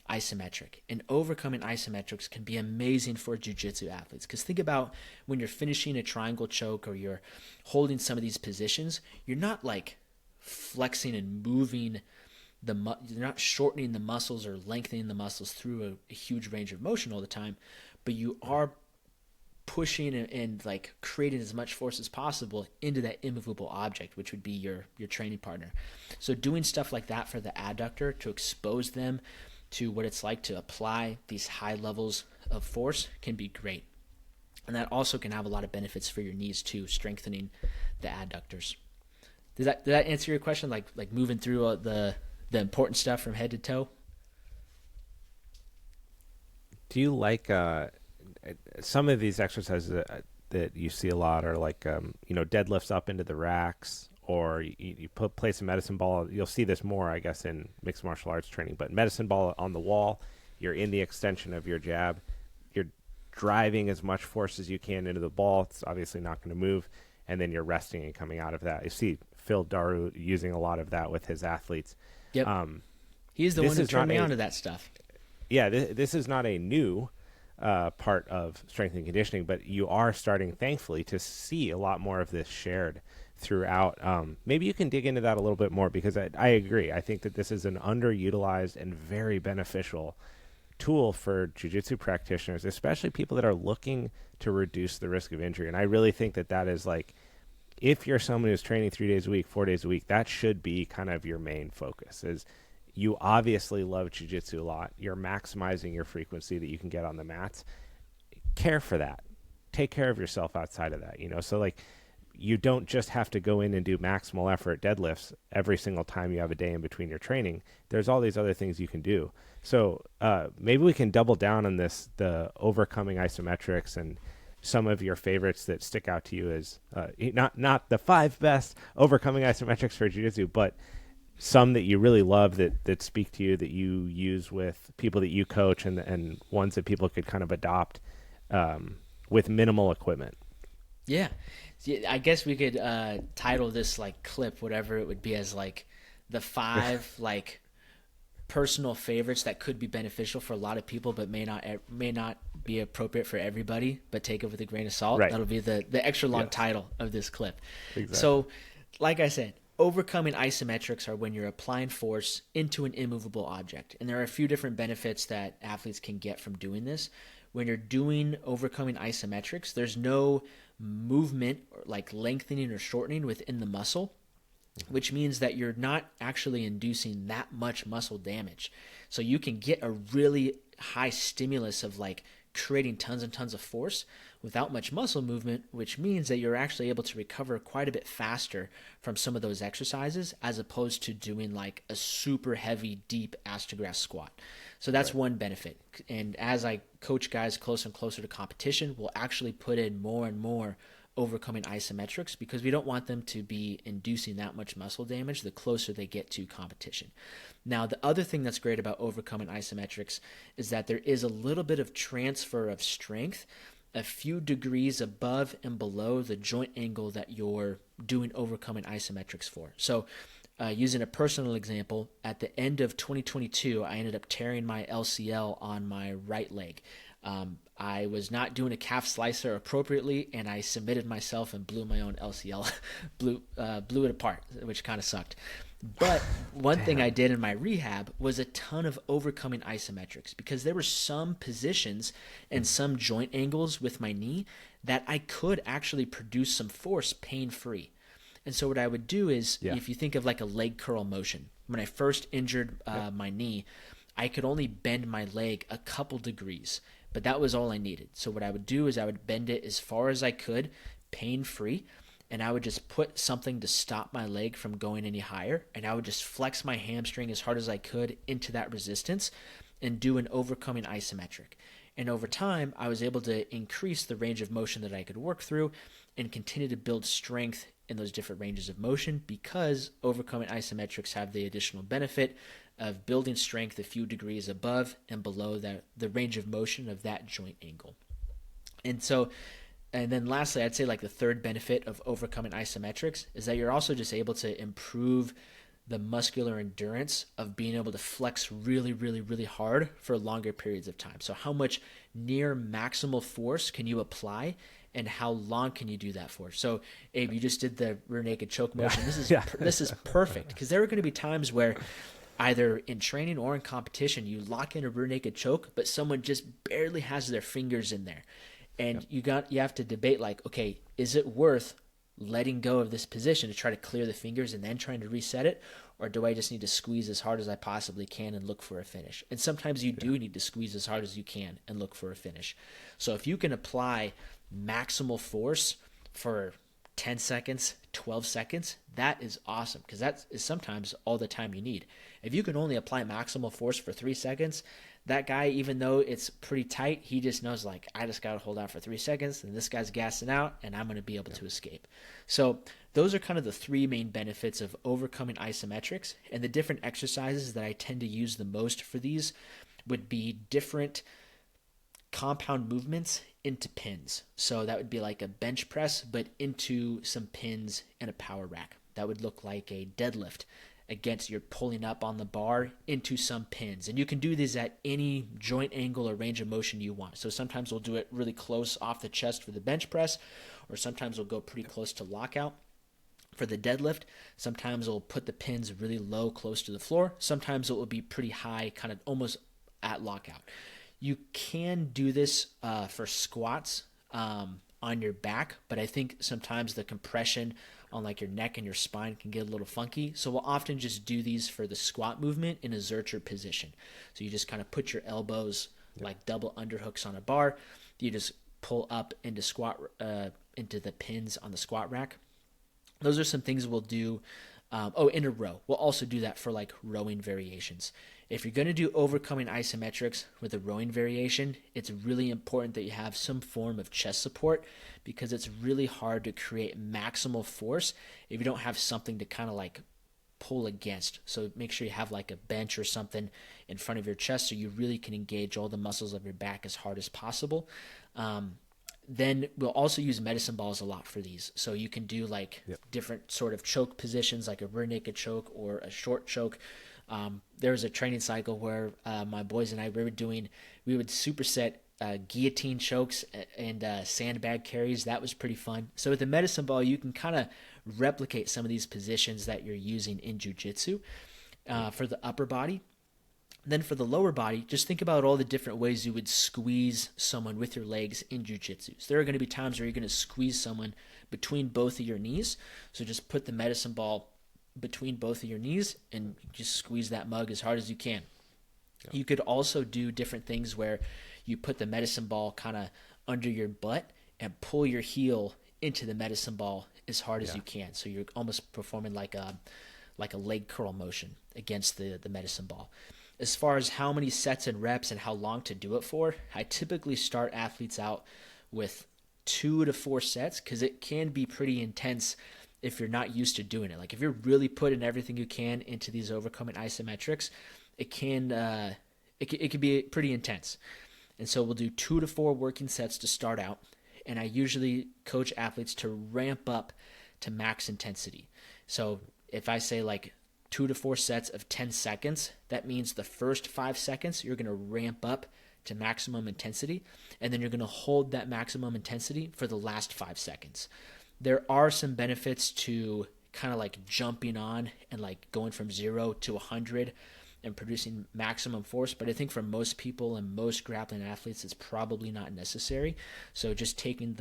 isometric. And overcoming isometrics can be amazing for jiu-jitsu athletes, because think about when you're finishing a triangle choke or you're holding some of these positions, you're not like flexing and moving you're not shortening the muscles or lengthening the muscles through a huge range of motion all the time, but you are pushing and like creating as much force as possible into that immovable object, which would be your training partner. So doing stuff like that for the adductor to expose them to what it's like to apply these high levels of force can be great. And that also can have a lot of benefits for your knees too, strengthening the adductors. Did that answer your question? Like moving through the important stuff from head to toe? Do you like some of these exercises that you see a lot are like deadlifts up into the racks, or you place a medicine ball. You'll see this more, I guess, in mixed martial arts training, but medicine ball on the wall, you're in the extension of your jab, you're driving as much force as you can into the ball. It's obviously not going to move, and then you're resting and coming out of that. You see Phil Daru using a lot of that with his athletes. Yep. He's the one who turned me onto that stuff. Yeah, this is not a new part of strength and conditioning, but you are starting, thankfully, to see a lot more of this shared throughout. Maybe you can dig into that a little bit more, because I agree. I think that this is an underutilized and very beneficial tool for jiu-jitsu practitioners, especially people that are looking to reduce the risk of injury. And I really think that that is like, if you're someone who's training 3 days a week, 4 days a week, that should be kind of your main focus. Is you obviously love jiu-jitsu a lot. You're maximizing your frequency that you can get on the mats. Care for that. Take care of yourself outside of that, you know? So like, you don't just have to go in and do maximal effort deadlifts every single time you have a day in between your training. There's all these other things you can do. So maybe we can double down on this, the overcoming isometrics, and some of your favorites that stick out to you as not the 5 best overcoming isometrics for jiu-jitsu, but some that you really love that speak to you, that you use with people that you coach, and ones that people could kind of adopt with minimal equipment. Yeah. I guess we could title this like clip, whatever it would be, as like the 5 like personal favorites that could be beneficial for a lot of people, but may not be appropriate for everybody, but take it with a grain of salt. Right. That'll be the extra long title of this clip. Exactly. So, like I said, overcoming isometrics are when you're applying force into an immovable object. And there are a few different benefits that athletes can get from doing this. When you're doing overcoming isometrics, there's no movement or like lengthening or shortening within the muscle, which means that you're not actually inducing that much muscle damage. So you can get a really high stimulus of like creating tons and tons of force without much muscle movement, which means that you're actually able to recover quite a bit faster from some of those exercises, as opposed to doing like a super heavy, deep ass to grass squat. So that's one benefit. And as I coach guys closer and closer to competition, we'll actually put in more and more overcoming isometrics, because we don't want them to be inducing that much muscle damage the closer they get to competition. Now, the other thing that's great about overcoming isometrics is that there is a little bit of transfer of strength a few degrees above and below the joint angle that you're doing overcoming isometrics for. So using a personal example, at the end of 2022, I ended up tearing my LCL on my right leg. I was not doing a calf slicer appropriately, and I submitted myself and blew my own LCL, blew it apart, which kind of sucked. But one thing I did in my rehab was a ton of overcoming isometrics, because there were some positions and some joint angles with my knee that I could actually produce some force pain-free. And so what I would do is, if you think of like a leg curl motion, when I first injured my knee, I could only bend my leg a couple degrees, but that was all I needed. So what I would do is I would bend it as far as I could, pain-free, and I would just put something to stop my leg from going any higher, and I would just flex my hamstring as hard as I could into that resistance and do an overcoming isometric. And over time, I was able to increase the range of motion that I could work through and continue to build strength in those different ranges of motion, because overcoming isometrics have the additional benefit of building strength a few degrees above and below the range of motion of that joint angle. And then lastly, I'd say like the third benefit of overcoming isometrics is that you're also just able to improve the muscular endurance of being able to flex really, really, really hard for longer periods of time. So how much near maximal force can you apply, and how long can you do that for? So Abe, you just did the rear naked choke motion. This is perfect, because there are going to be times where either in training or in competition, you lock in a rear naked choke, but someone just barely has their fingers in there. And you have to debate, like, okay, is it worth letting go of this position to try to clear the fingers and then trying to reset it? Or do I just need to squeeze as hard as I possibly can and look for a finish? And sometimes you do need to squeeze as hard as you can and look for a finish. So if you can apply maximal force for 10 seconds, 12 seconds, that is awesome, because that is sometimes all the time you need. If you can only apply maximal force for 3 seconds, that guy, even though it's pretty tight, he just knows, like, I just got to hold out for 3 seconds, and this guy's gassing out, and I'm going to be able to escape. So those are kind of the 3 main benefits of overcoming isometrics. And the different exercises that I tend to use the most for these would be different compound movements into pins. So that would be like a bench press, but into some pins and a power rack. That would look like a deadlift against, you're pulling up on the bar into some pins. And you can do these at any joint angle or range of motion you want. So sometimes we'll do it really close off the chest for the bench press, or sometimes we'll go pretty close to lockout for the deadlift. Sometimes we'll put the pins really low, close to the floor. Sometimes it will be pretty high, kind of almost at lockout. You can do this for squats on your back, but I think sometimes the compression on like your neck and your spine can get a little funky. So we'll often just do these for the squat movement in a Zercher position. So you just kind of put your elbows like double underhooks on a bar. You just pull up into into the pins on the squat rack. Those are some things we'll do. In a row. We'll also do that for like rowing variations. If you're going to do overcoming isometrics with a rowing variation, it's really important that you have some form of chest support, because it's really hard to create maximal force if you don't have something to kind of like pull against. So make sure you have like a bench or something in front of your chest so you really can engage all the muscles of your back as hard as possible. Then we'll also use medicine balls a lot for these. So you can do like different sort of choke positions, like a rear naked choke or a short choke. There was a training cycle where my boys and I, we would superset guillotine chokes and sandbag carries. That was pretty fun. So with the medicine ball, you can kind of replicate some of these positions that you're using in jiu-jitsu for the upper body. Then for the lower body, just think about all the different ways you would squeeze someone with your legs in jiu-jitsu. So there are going to be times where you're going to squeeze someone between both of your knees. So just put the medicine ball between both of your knees and just squeeze that mug as hard as you can. Yeah. You could also do different things where you put the medicine ball kind of under your butt and pull your heel into the medicine ball as hard as you can. So you're almost performing like a leg curl motion against the medicine ball. As far as how many sets and reps and how long to do it for, I typically start athletes out with 2 to 4 sets, because it can be pretty intense if you're not used to doing it. Like if you're really putting everything you can into these overcoming isometrics, it can be pretty intense. And so we'll do 2 to 4 working sets to start out, and I usually coach athletes to ramp up to max intensity. So if I say like 2 to 4 sets of 10 seconds, that means the first 5 seconds you're going to ramp up to maximum intensity, and then you're going to hold that maximum intensity for the last 5 seconds. There are some benefits to kind of like jumping on and like going from 0 to 100 and producing maximum force, but I think for most people and most grappling athletes, it's probably not necessary. So just taking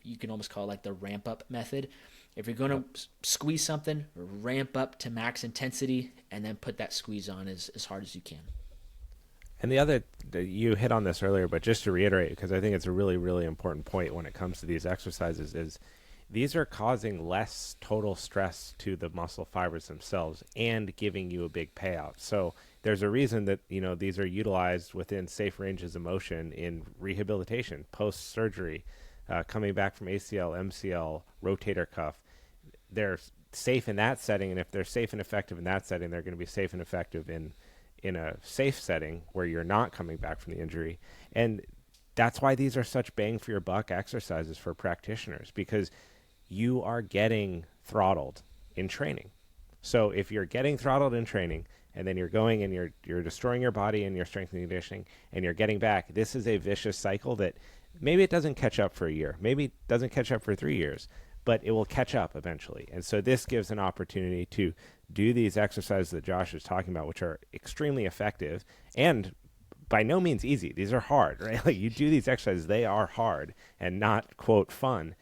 you can almost call it like the ramp up method. If you're going to squeeze something, ramp up to max intensity and then put that squeeze on as hard as you can. And the other, you hit on this earlier, but just to reiterate, because I think it's a really, really important point when it comes to these exercises, is these are causing less total stress to the muscle fibers themselves and giving you a big payout. So there's a reason that, these are utilized within safe ranges of motion in rehabilitation, post-surgery, coming back from ACL, MCL, rotator cuff. They're safe in that setting, and if they're safe and effective in that setting, they're going to be safe and effective in a safe setting where you're not coming back from the injury. And that's why these are such bang for your buck exercises for practitioners, because you are getting throttled in training. So if you're getting throttled in training and then you're going and you're destroying your body and your strength and conditioning and you're getting back, this is a vicious cycle that maybe it doesn't catch up for a year, maybe it doesn't catch up for 3 years, but it will catch up eventually. And so this gives an opportunity to do these exercises that Josh is talking about, which are extremely effective and by no means easy. These are hard, right? Like you do these exercises, they are hard and not, quote, fun,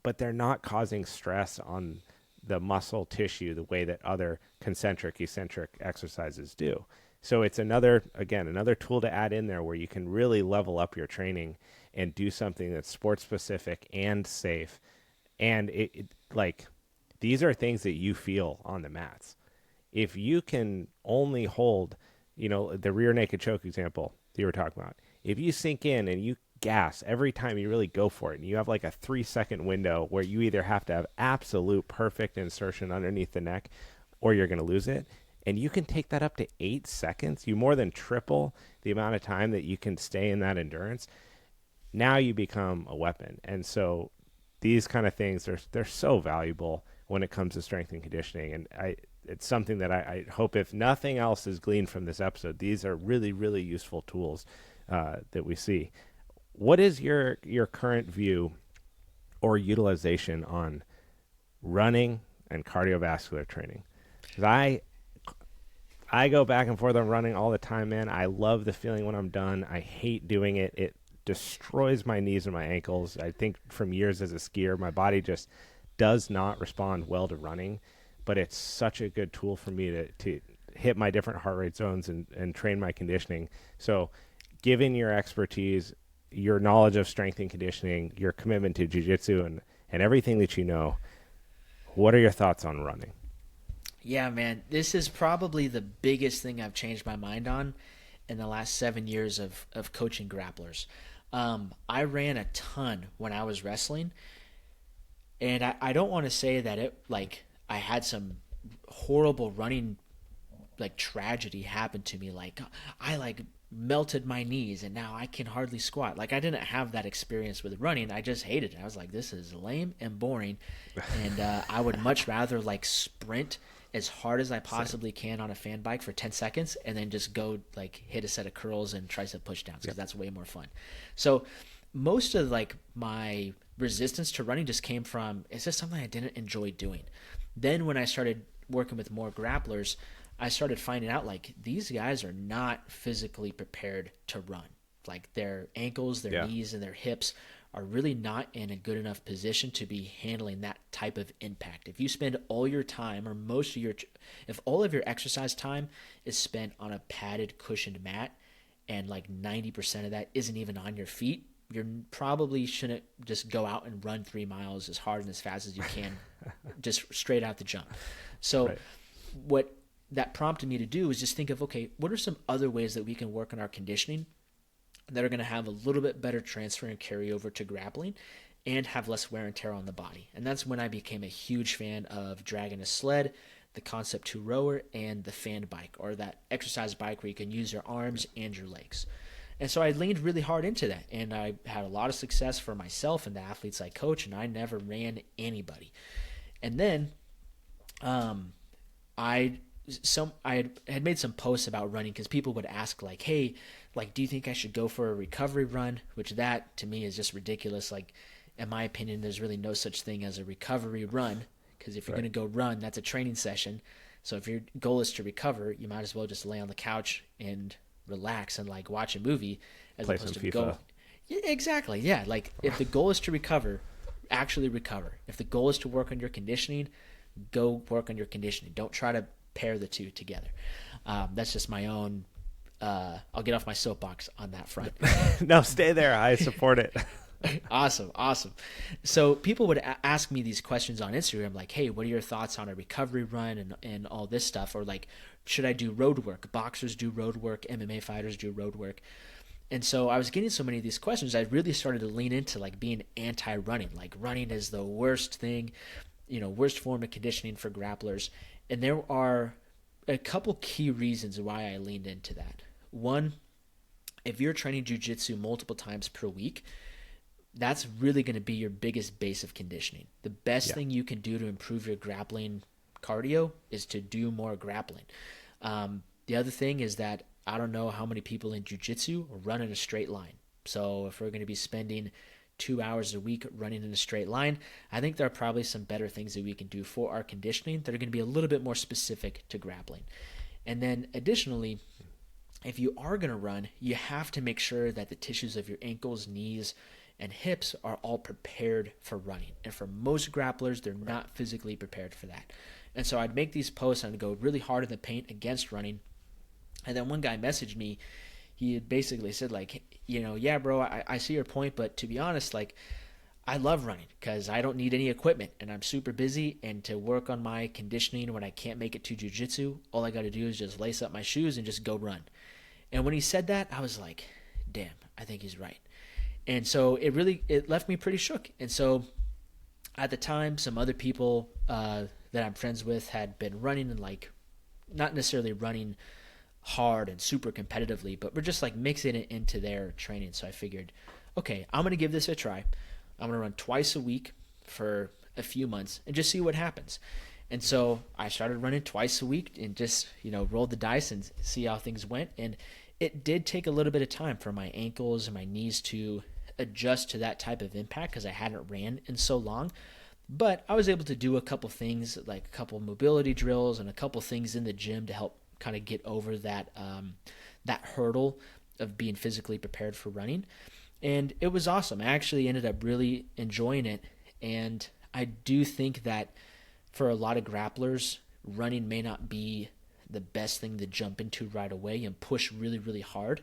but they're not causing stress on the muscle tissue the way that other concentric, eccentric exercises do. So it's another tool to add in there where you can really level up your training and do something that's sport specific and safe. And these are things that you feel on the mats. If you can only hold, the rear naked choke example that you were talking about, if you sink in and you gas every time you really go for it, and you have like a 3-second window where you either have to have absolute perfect insertion underneath the neck or you're going to lose it, and you can take that up to 8 seconds, you more than triple the amount of time that you can stay in that endurance. Now you become a weapon. And so these kind of things, they're so valuable when it comes to strength and conditioning. And it's something that I hope, if nothing else is gleaned from this episode, these are really, really useful tools that we see. What is your current view or utilization on running and cardiovascular training? Because I go back and forth on running all the time, man. I love the feeling when I'm done. I hate doing it. It destroys my knees and my ankles. I think from years as a skier, my body just does not respond well to running, but it's such a good tool for me to hit my different heart rate zones and train my conditioning. So given your expertise, your knowledge of strength and conditioning, your commitment to jiu-jitsu and everything that you know, what are your thoughts on running? Yeah, man, this is probably the biggest thing I've changed my mind on in the last 7 years of coaching grapplers. I ran a ton when I was wrestling, and I don't want to say that it like I had some horrible running like tragedy happen to me. Like I like melted my knees and now I can hardly squat. Like I didn't have that experience with running. I just hated it. I was like, this is lame and boring, and I would much rather like sprint as hard as I possibly can on a fan bike for 10 seconds and then just go like hit a set of curls and tricep push downs because that's way more fun. So most of like my resistance to running just came from it's just something I didn't enjoy doing. Then when I started working with more grapplers, I started finding out like these guys are not physically prepared to run. Like their ankles, their knees, and their hips are really not in a good enough position to be handling that type of impact. If you spend all your time or most of your, if all of your exercise time is spent on a padded cushioned mat and like 90% of that isn't even on your feet, you probably shouldn't just go out and run 3 miles as hard and as fast as you can, just straight out the jump. So what that prompted me to do is just think of, okay, what are some other ways that we can work on our conditioning that are going to have a little bit better transfer and carryover to grappling and have less wear and tear on the body. And that's when I became a huge fan of dragging a sled, the Concept 2 rower, and the fan bike, or that exercise bike where you can use your arms and your legs. And so I leaned really hard into that, and I had a lot of success for myself and the athletes I coach, and I never ran anybody. And then I had made some posts about running because people would ask like, hey, like, do you think I should go for a recovery run? Which that to me is just ridiculous. Like, in my opinion, there's really no such thing as a recovery run because if you're going to go run, that's a training session. So if your goal is to recover, you might as well just lay on the couch and relax and like watch a movie as Play opposed some to FIFA. go. Yeah, exactly. Yeah. Like if the goal is to recover, actually recover. If the goal is to work on your conditioning, go work on your conditioning. Don't try to pair the two together. That's just my own. I'll get off my soapbox on that front. No, stay there. I support it. Awesome. So people would ask me these questions on Instagram, like, "Hey, what are your thoughts on a recovery run and all this stuff?" Or like, "Should I do road work? Boxers do road work. MMA fighters do road work." And so I was getting so many of these questions, I really started to lean into like being anti-running. Like running is the worst thing, worst form of conditioning for grapplers. And there are a couple key reasons why I leaned into that. One, if you're training jiu-jitsu multiple times per week, that's really going to be your biggest base of conditioning. The best thing you can do to improve your grappling cardio is to do more grappling. The other thing is that I don't know how many people in jiu-jitsu run in a straight line. So if we're going to be spending 2 hours a week running in a straight line, I think there are probably some better things that we can do for our conditioning that are going to be a little bit more specific to grappling. And then additionally, if you are going to run, you have to make sure that the tissues of your ankles, knees, and hips are all prepared for running. And for most grapplers, they're not physically prepared for that. And so I'd make these posts and I'd go really hard in the paint against running. And then one guy messaged me. He had basically said like, yeah, bro, I see your point, but to be honest, like, I love running because I don't need any equipment and I'm super busy. And to work on my conditioning when I can't make it to jiu-jitsu, all I got to do is just lace up my shoes and just go run. And when he said that, I was like, damn, I think he's right. And so it left me pretty shook. And so at the time, some other people that I'm friends with had been running and like, not necessarily running hard and super competitively, but we're just like mixing it into their training. So I figured, okay, I'm going to give this a try. I'm going to run twice a week for a few months and just see what happens. And so I started running twice a week and just, rolled the dice and see how things went. And it did take a little bit of time for my ankles and my knees to adjust to that type of impact because I hadn't ran in so long. But I was able to do a couple things, like a couple mobility drills and a couple things in the gym to help kind of get over that hurdle of being physically prepared for running. And it was awesome. I actually ended up really enjoying it. And I do think that for a lot of grapplers, running may not be the best thing to jump into right away and push really, really hard.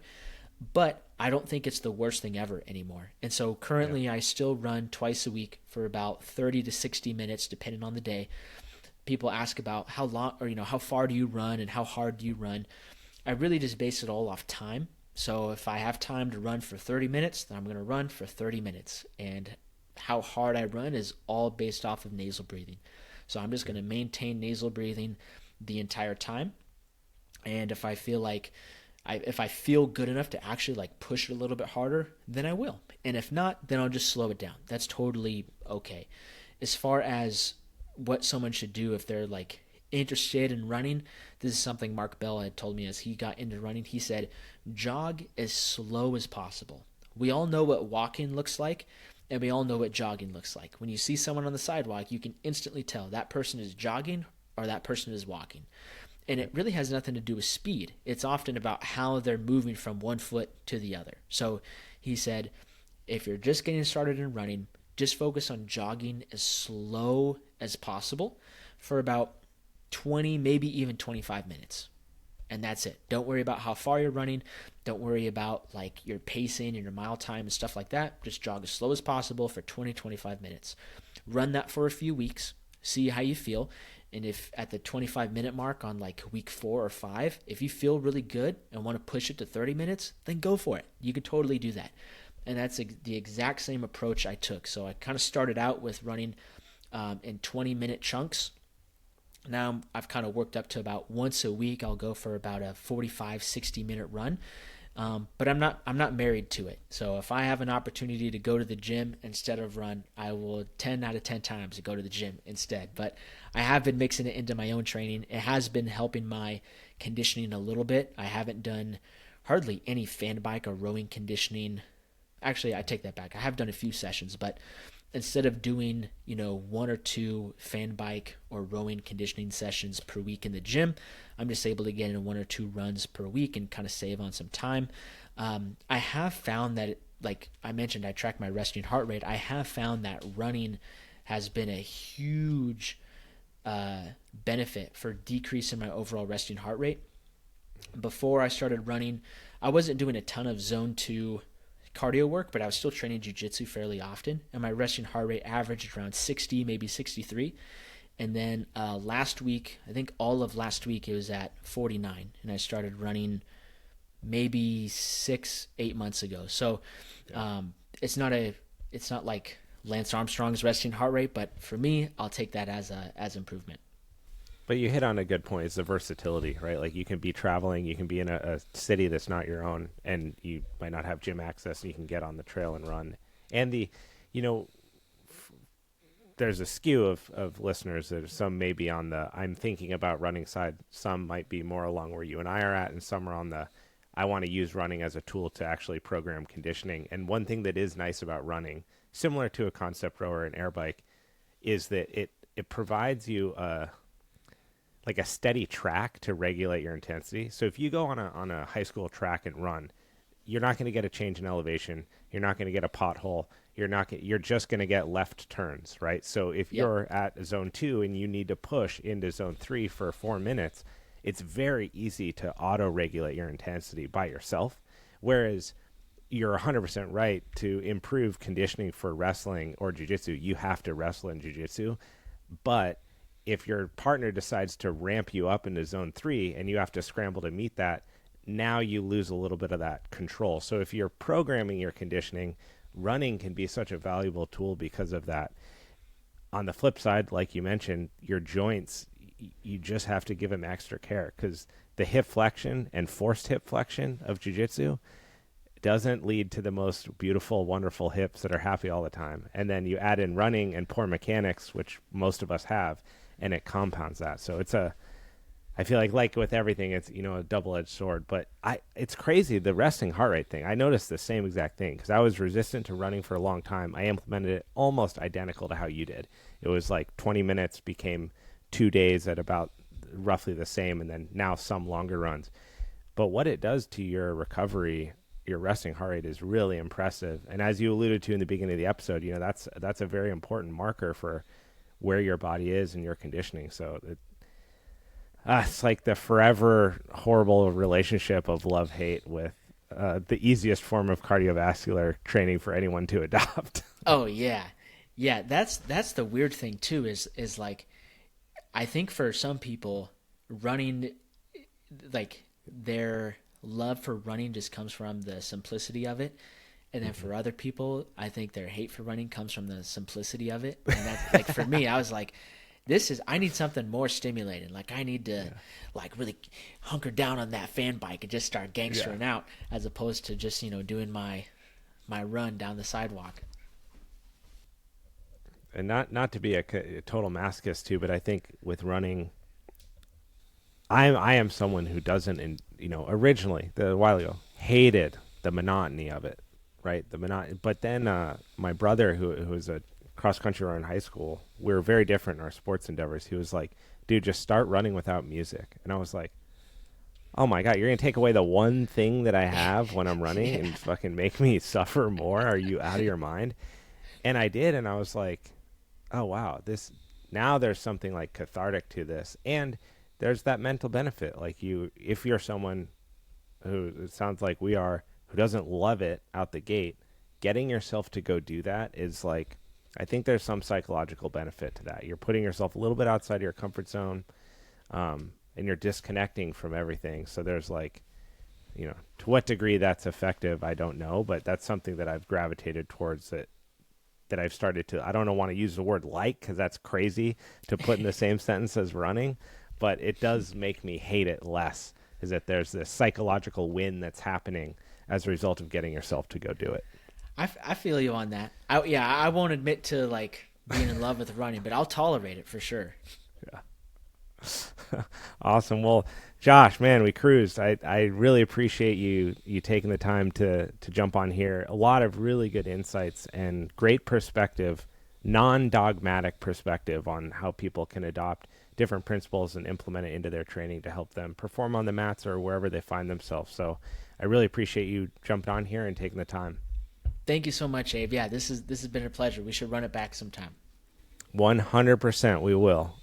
But I don't think it's the worst thing ever anymore. And so currently I still run twice a week for about 30 to 60 minutes, depending on the day. People ask about how long, or, how far do you run and how hard do you run? I really just base it all off time. So if I have time to run for 30 minutes, then I'm going to run for 30 minutes. And how hard I run is all based off of nasal breathing. So I'm just going to maintain nasal breathing the entire time. And if I feel good enough to actually like push it a little bit harder, then I will. And if not, then I'll just slow it down. That's totally okay. As far as what someone should do if they're like interested in running, this is something Mark Bell had told me as he got into running. He said, jog as slow as possible. We all know what walking looks like, and we all know what jogging looks like. When you see someone on the sidewalk, you can instantly tell that person is jogging or that person is walking. And it really has nothing to do with speed. It's often about how they're moving from one foot to the other. So he said, if you're just getting started in running, just focus on jogging as slow as possible for about 20, maybe even 25 minutes. And that's it. Don't worry about how far you're running. Don't worry about like your pacing and your mile time and stuff like that. Just jog as slow as possible for 20, 25 minutes. Run that for a few weeks. See how you feel. And if at the 25-minute mark on like week 4 or 5, if you feel really good and want to push it to 30 minutes, then go for it. You could totally do that. And that's the exact same approach I took. So I kind of started out with running in 20-minute chunks. Now I've kind of worked up to about once a week. I'll go for about a 45, 60-minute run. But I'm not married to it. So if I have an opportunity to go to the gym instead of run, I will 10 out of 10 times go to the gym instead. But I have been mixing it into my own training. It has been helping my conditioning a little bit. I haven't done hardly any fan bike or rowing conditioning. Actually, I take that back. I have done a few sessions, but instead of doing, 1 or 2 fan bike or rowing conditioning sessions per week in the gym, I'm just able to get in 1 or 2 runs per week and kind of save on some time. I have found that, like I mentioned, I track my resting heart rate. I have found that running has been a huge benefit for decreasing my overall resting heart rate. Before I started running, I wasn't doing a ton of zone 2 cardio work, but I was still training jiu-jitsu fairly often, and my resting heart rate averaged around 60, maybe 63. And then last week, I think all of last week, it was at 49, and I started running maybe 6-8 months ago. So it's not like Lance Armstrong's resting heart rate, but for me, I'll take that as improvement. But you hit on a good point. It's the versatility, right? Like you can be traveling, you can be in a city that's not your own, and you might not have gym access, and you can get on the trail and run. And there's a skew of listeners that some may be on the I'm thinking about running side. Some might be more along where you and I are at, and some are on the I want to use running as a tool to actually program conditioning. And one thing that is nice about running, similar to a concept rower and air bike, is that it provides you a steady track to regulate your intensity. So if you go on a high school track and run, you're not going to get a change in elevation. You're not going to get a pothole. You're just going to get left turns, right? So if you're at zone 2 and you need to push into zone 3 for 4 minutes, it's very easy to auto-regulate your intensity by yourself. Whereas you're 100% right, to improve conditioning for wrestling or jiu-jitsu, you have to wrestle in jiu-jitsu. But if your partner decides to ramp you up into zone 3 and you have to scramble to meet that, now you lose a little bit of that control. So if you're programming your conditioning, running can be such a valuable tool because of that. On the flip side, like you mentioned, your joints, you just have to give them extra care, because the hip flexion and forced hip flexion of jiu-jitsu doesn't lead to the most beautiful, wonderful hips that are happy all the time. And then you add in running and poor mechanics, which most of us have, and it compounds that. So I feel like with everything, it's, a double-edged sword. But it's crazy, the resting heart rate thing. I noticed the same exact thing, because I was resistant to running for a long time. I implemented it almost identical to how you did. It was like 20 minutes became 2 days at about roughly the same, and then now some longer runs. But what it does to your recovery, your resting heart rate, is really impressive. And as you alluded to in the beginning of the episode, that's a very important marker for where your body is and your conditioning. So it's like the forever horrible relationship of love-hate with the easiest form of cardiovascular training for anyone to adopt. Oh yeah. Yeah, that's the weird thing too is like I think for some people running, like their love for running just comes from the simplicity of it. And then for other people, I think their hate for running comes from the simplicity of it. And that's like for me, I was like, I need something more stimulating. Like I need to like really hunker down on that fan bike and just start gangstering out, as opposed to just, doing my run down the sidewalk. And not to be a total masochist too, but I think with running, I am someone who doesn't, originally a while ago hated the monotony of it, right? But then my brother, who was a cross country runner in high school, we were very different in our sports endeavors. He was like, "Dude, just start running without music," and I was like, "Oh my God, you're gonna take away the one thing that I have when I'm running and fucking make me suffer more? Are you out of your mind?" And I did, and I was like, oh wow, now there's something like cathartic to this, and there's that mental benefit. Like if you're someone who, it sounds like we are, who doesn't love it out the gate, getting yourself to go do that is like, I think there's some psychological benefit to that. You're putting yourself a little bit outside your comfort zone, and you're disconnecting from everything. So there's like, to what degree that's effective, I don't know, but that's something that I've gravitated towards, that I've started to, I don't want to use the word like, because that's crazy to put in the same sentence as running, but it does make me hate it less, is that there's this psychological win that's happening as a result of getting yourself to go do it. I feel you on that. I won't admit to like being in love with running, but I'll tolerate it for sure. Yeah. Awesome. Well, Josh, man, we cruised. I really appreciate you taking the time to jump on here. A lot of really good insights and great perspective, non-dogmatic perspective on how people can adopt different principles and implement it into their training to help them perform on the mats or wherever they find themselves. So I really appreciate you jumping on here and taking the time. Thank you so much, Abe. Yeah, this has been a pleasure. We should run it back sometime. 100% we will.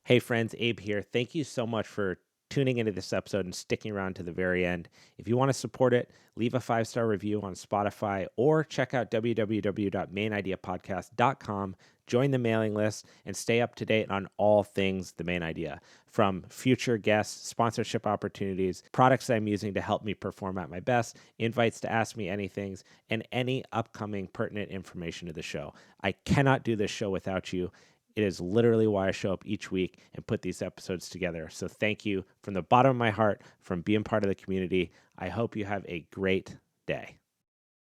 Hey friends, Abe here. Thank you so much for tuning into this episode and sticking around to the very end. If you want to support it, leave a 5-star review on Spotify or check out www.maynideapodcast.com, join the mailing list, and stay up to date on all things The Mayn Idea, from future guests, sponsorship opportunities, products that I'm using to help me perform at my best, invites to ask me anything, and any upcoming pertinent information to the show. I cannot do this show without you. It is literally why I show up each week and put these episodes together. So thank you from the bottom of my heart from being part of the community. I hope you have a great day.